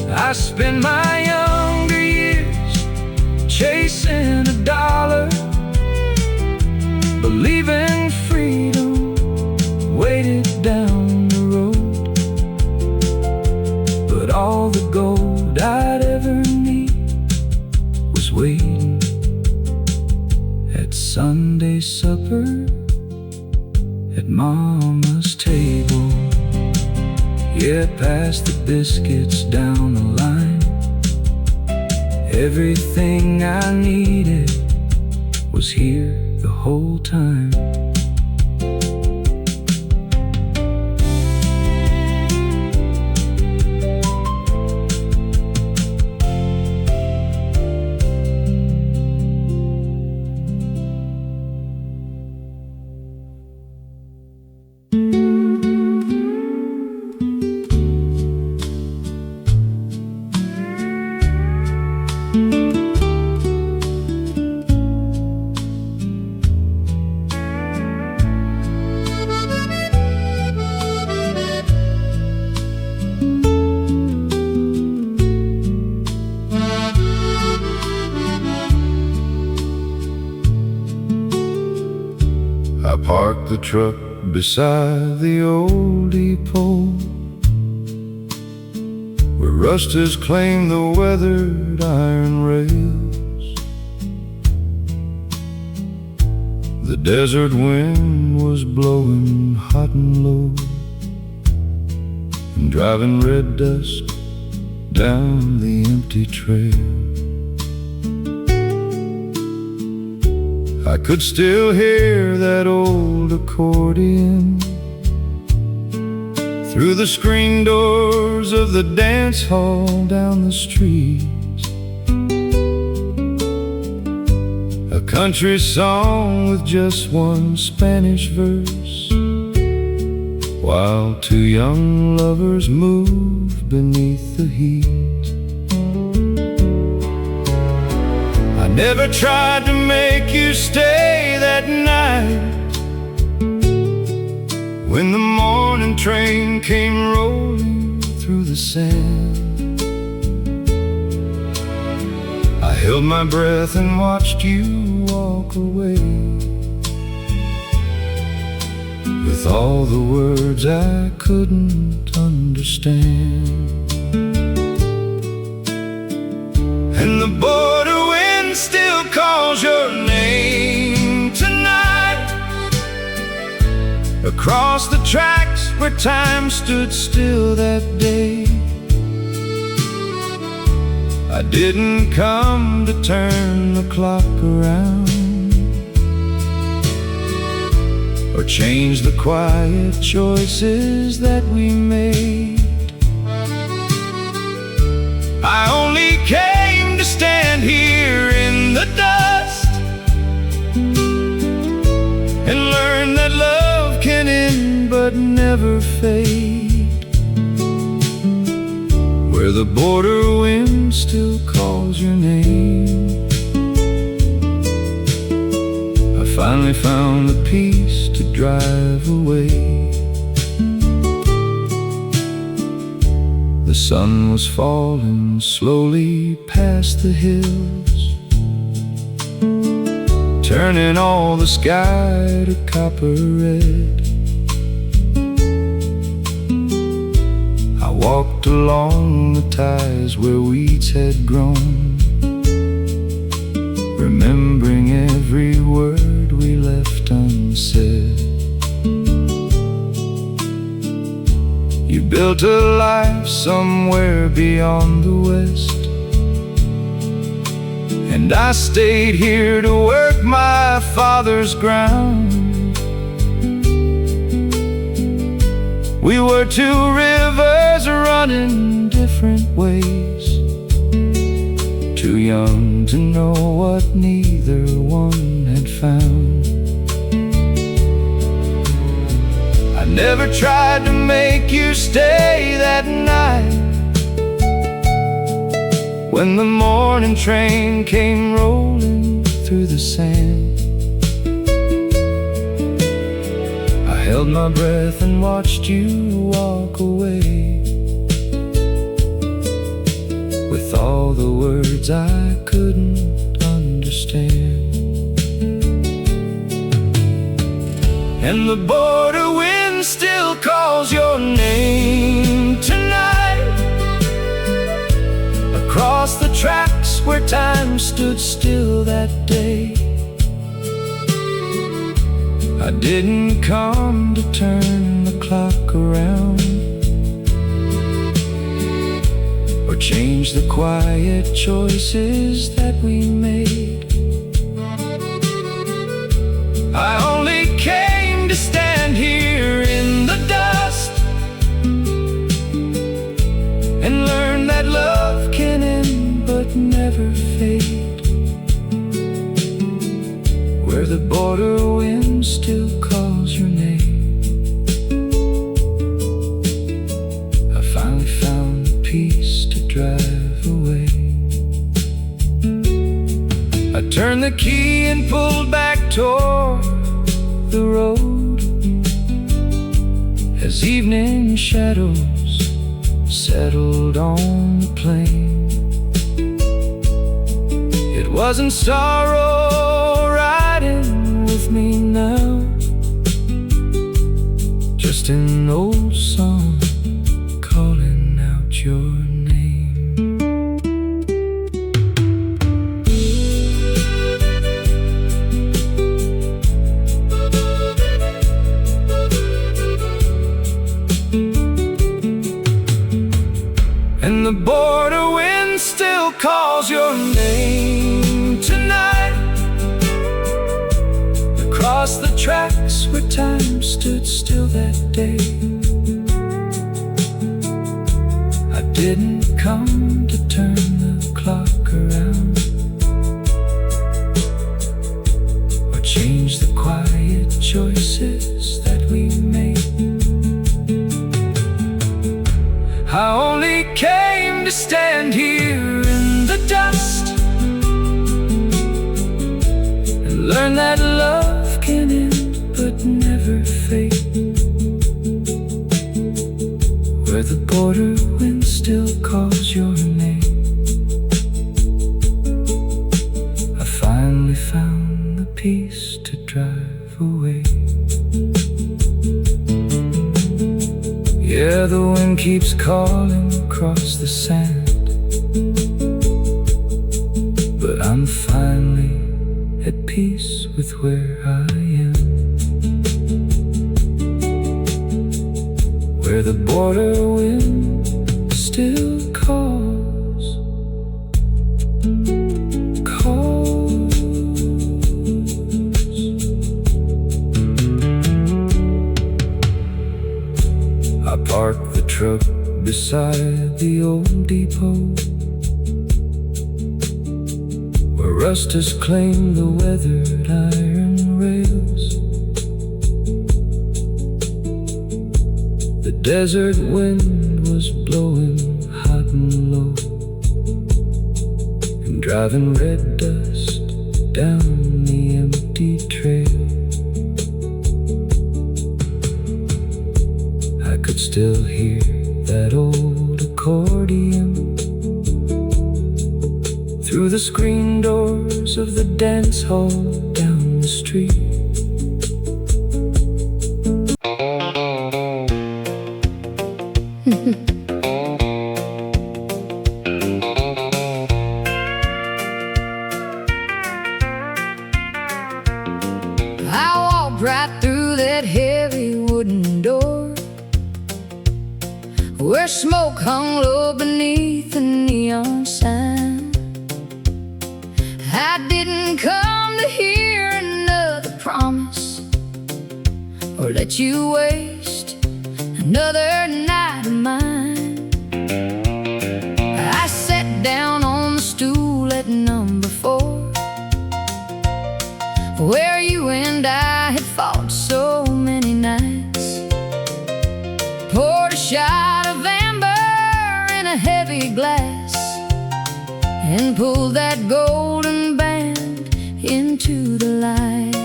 I spent my younger years chasing a dollar, believing freedom waited down the road. But all the gold I'd ever need was waiting at Sunday supper, at Mama's table. Yeah, past the biscuits down the line. Everything I needed was here the whole time. I parked the truck beside the old depot, where rust has claimed the weathered iron rails. The desert wind was blowing hot and low and driving red dust down the empty trail. I could still hear that old accordion through the screen doors of the dance hall down the street. A country song with just one Spanish verse, while two young lovers move beneath the heat. I never tried to make you stay that night. When the morning train came rolling through the sand, I held my breath and watched you walk away, with all the words I couldn't understand. And the border wind still calls your name tonight, across the tracks where time stood still that day. I didn't come to turn the clock around or change the quiet choices that we made. I only came to stand here in the dust and learn that love can end but never fade, where the border wind still calls your name. I finally found the peace to drive away. The sun was falling slowly past the hills, turning all the sky to copper red. I walked along the ties where weeds had grown, remembering every word we left unsaid. You built a life somewhere beyond the west, and I stayed here to work my father's ground. We were two rivers running different ways, too young to know what neither one had found. I never tried to make you stay that night. When the morning train came rolling through the sand, I held my breath and watched you walk away, with all the words I couldn't understand. And the border wind still calls your name tonight, across the tracks where time stood still that day. I didn't come to turn the clock around, or change the quiet choices that we made. I only came to stand here in the dust and learn that love can end but never fade, where the border wind still calls your name. I finally found the peace to drive away. I turned the key and pulled back toward the road, as evening shadows settled on the plain. It wasn't sorrow riding with me now, just an old song calling out your name. And the border wind still calls your name tonight, across the tracks where time stood still that day. I didn't come to turn the clock around, or change the quiet choices that we made. I only came to stand here in the dust and learn that love can end but never fade, where the border wind still calls your name. I finally found the peace to drive away. Yeah, the wind keeps calling across the sand, but I'm finally at peace with where I am, where the border wind still calls. I parked the truck beside the old depot, where rust has claimed the weathered iron rails. The desert wind was blowing hot and low and driving red dust down the empty trail. I could still hear that old accordion through the screen doors of the dance hall down the street. I walked right through that heavy wooden door, where smoke hung low beneath the neon sign. I didn't come to hear another promise, or let you waste another night of mine. I sat down on the stool at number 4 and pulled that golden band into the light.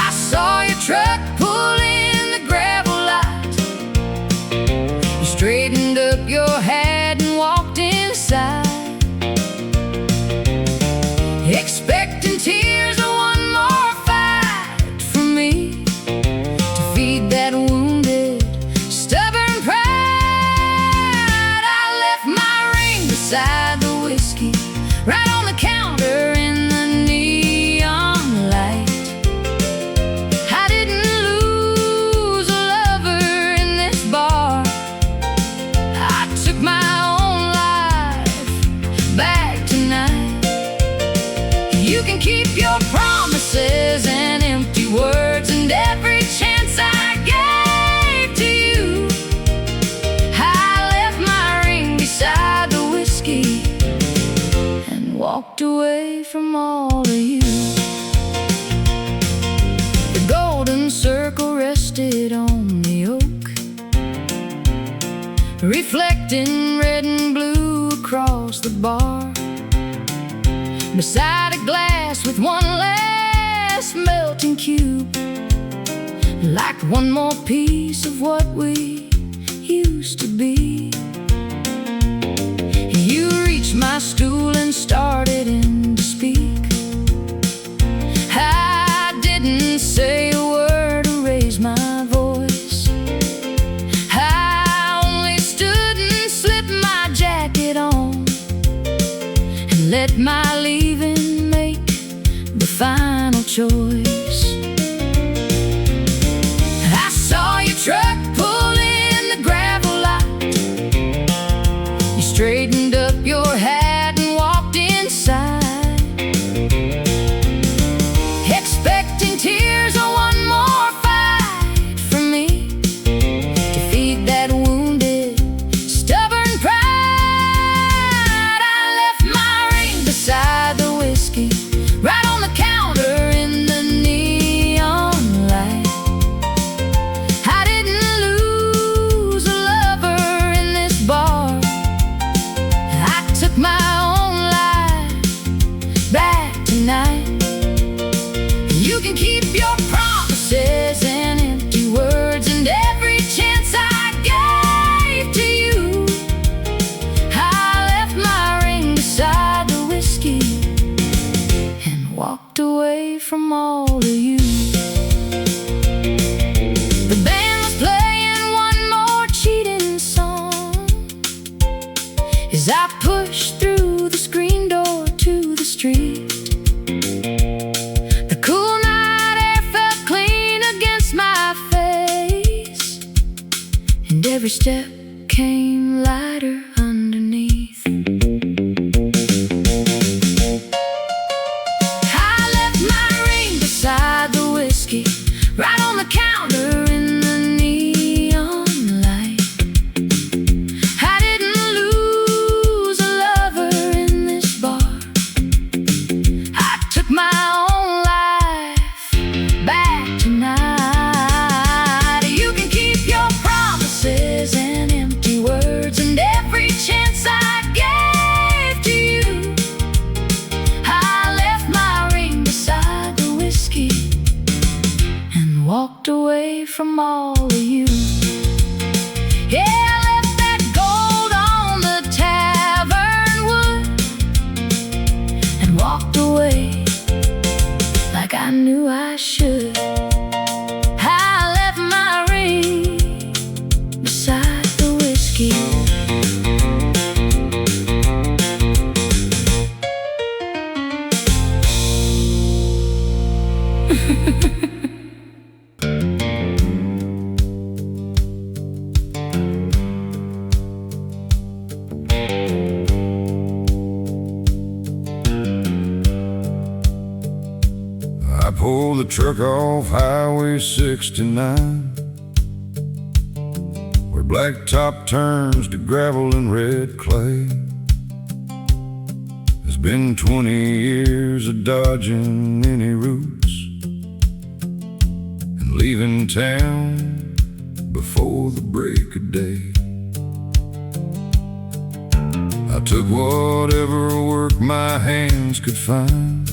I saw your truck pull in the gravel lot. You straightened up your hat and walked inside, expecting tears or one more fight from me to feed that wounded, stubborn pride. I left my ring beside the whiskey, right on the counter in the neon light. I didn't lose a lover in this bar. I took my own life back tonight. You can keep your promises and empty words and every chance I gave to you. I left my ring beside the whiskey and walked away from all of you. The golden circle rested on the oak, reflecting red and blue across the bar, beside a glass with one last melting cube, like one more piece of what we used to be. You reached my stool and started in to speak. I didn't say a word or raise my voice. I only stood and slipped my jacket on and let my leaving make the final choice. I saw your truck pull in the gravel lot. You straightened up your hat and walked inside, expecting tears or one more fight from me to feed that wounded, stubborn pride. I left my ring beside the whiskey, right on the counter in the neon light. I didn't lose a lover in this bar. I took my own life back tonight. You can keep your promises and empty words and every chance I gave to you. I left my ring beside the whiskey and walked away from all of you. The band was playing one more cheating song as I pushed through the screen door to the street. The cool night air felt clean against my face, and every step came lighter underneath. I left my ring beside the whiskey, right on the counter in the neon light. I didn't lose a lover in this bar. I took my own life back tonight. You can keep your promises and empty words and every chance I gave to you. I left my ring beside the whiskey and walked away from all of you. Yeah, I left that gold on the tavern wood and walked away like I knew I should. I left my ring beside the whiskey. I pulled the truck off Highway 69, where blacktop turns to gravel and red clay. It's been 20 years of dodging any routes and leaving town before the break of day. took whatever work my hands could find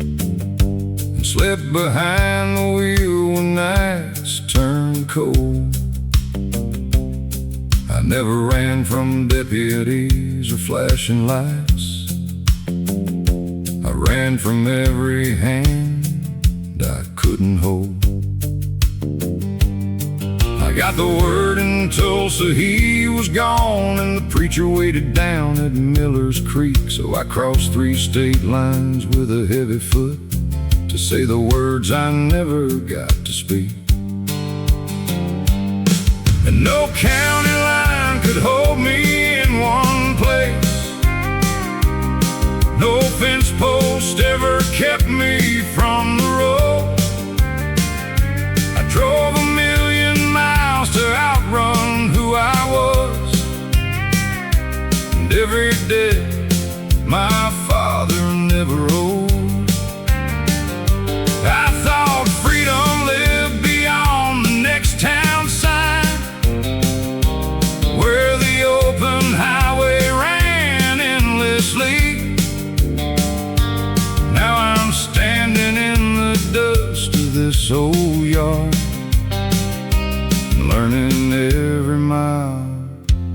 and slept behind the wheel when nights turned cold. I never ran from deputies or flashing lights. I ran from every hand I couldn't hold. I got the word in Tulsa he was gone, and the preacher waited down at Miller's Creek. So I crossed 3 state lines with a heavy foot to say the words I never got to speak. And no county line could hold me in one place. No fence post ever kept me from the road. I drove 1,000,000 miles to outrun who I was, and every day my father never owed. I thought freedom lived beyond the next town sign, where the open highway ran endlessly. Now I'm standing in the dust of this old yard, learning every mile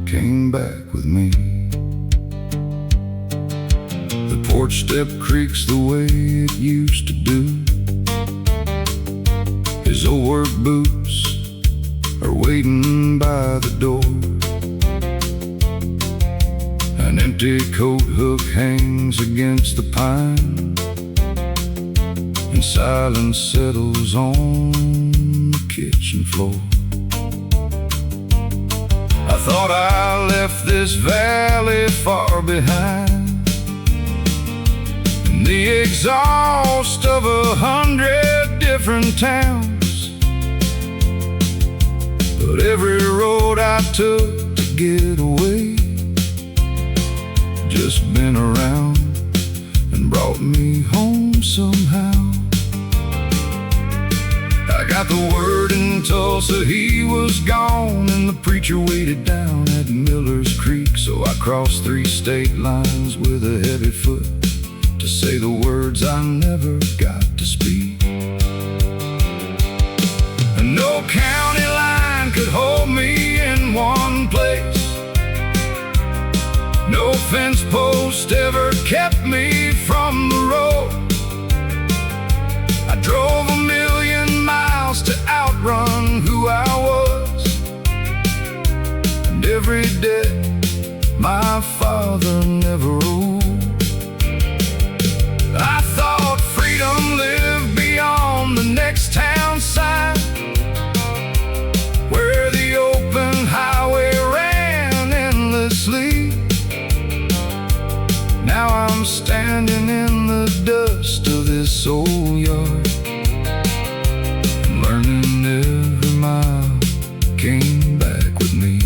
came back with me. The porch step creaks the way it used to do. His old work boots are waiting by the door. An empty coat hook hangs against the pine, and silence settles on the kitchen floor. I thought I left this valley far behind, in the exhaust of 100 different towns. But every road I took to get away just been around and brought me home somehow. I got the word in Tulsa he was gone, and the preacher waited down at Miller's Creek. So I crossed 3 state lines with a heavy foot to say the words I never got to speak. And no county line could hold me in one place. No fence post ever kept me from the road. I drove 1,000,000 miles to outrun who I was, and every day my father never owed. I thought freedom lived beyond the next town sign, where the open highway ran endlessly. Now I'm standing in the dust of this old yard, learning every mile came back with me.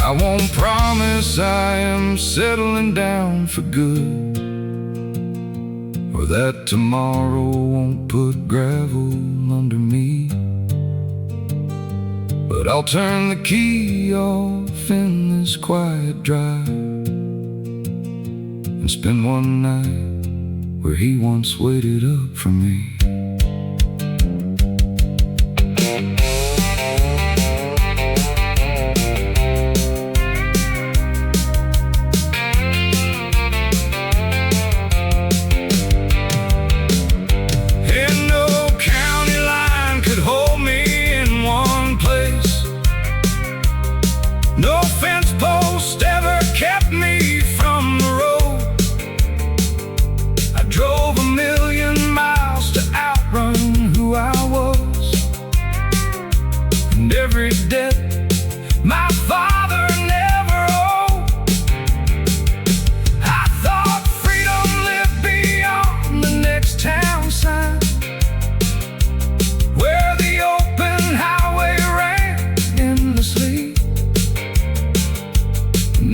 I won't promise I am settling down for good, or that tomorrow won't put gravel under me. But I'll turn the key off in this quiet drive and spend one night where he once waited up for me. No fence post ever kept me from the road. I drove 1,000,000 miles to outrun who I was, and every debt my father never owed. I thought freedom lived beyond the next town sign, where the open highway ran endlessly.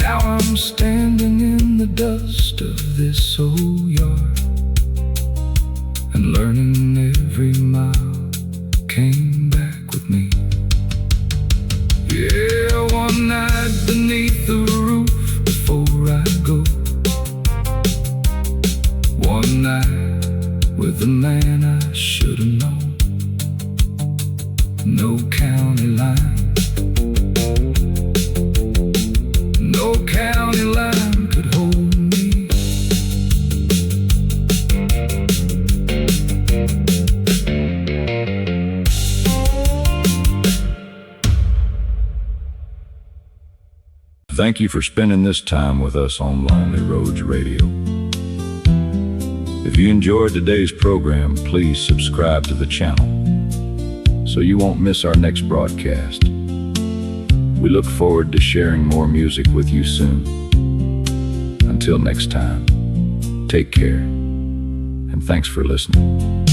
Now I'm standing in the dust of this old yard, and learning every mile came back with me. Yeah, one night beneath the roof Thank you for spending this time with us on Lonely Roads Radio. If you enjoyed today's program, please subscribe to the channel so you won't miss our next broadcast. We look forward to sharing more music with you soon. Until next time, take care, and thanks for listening.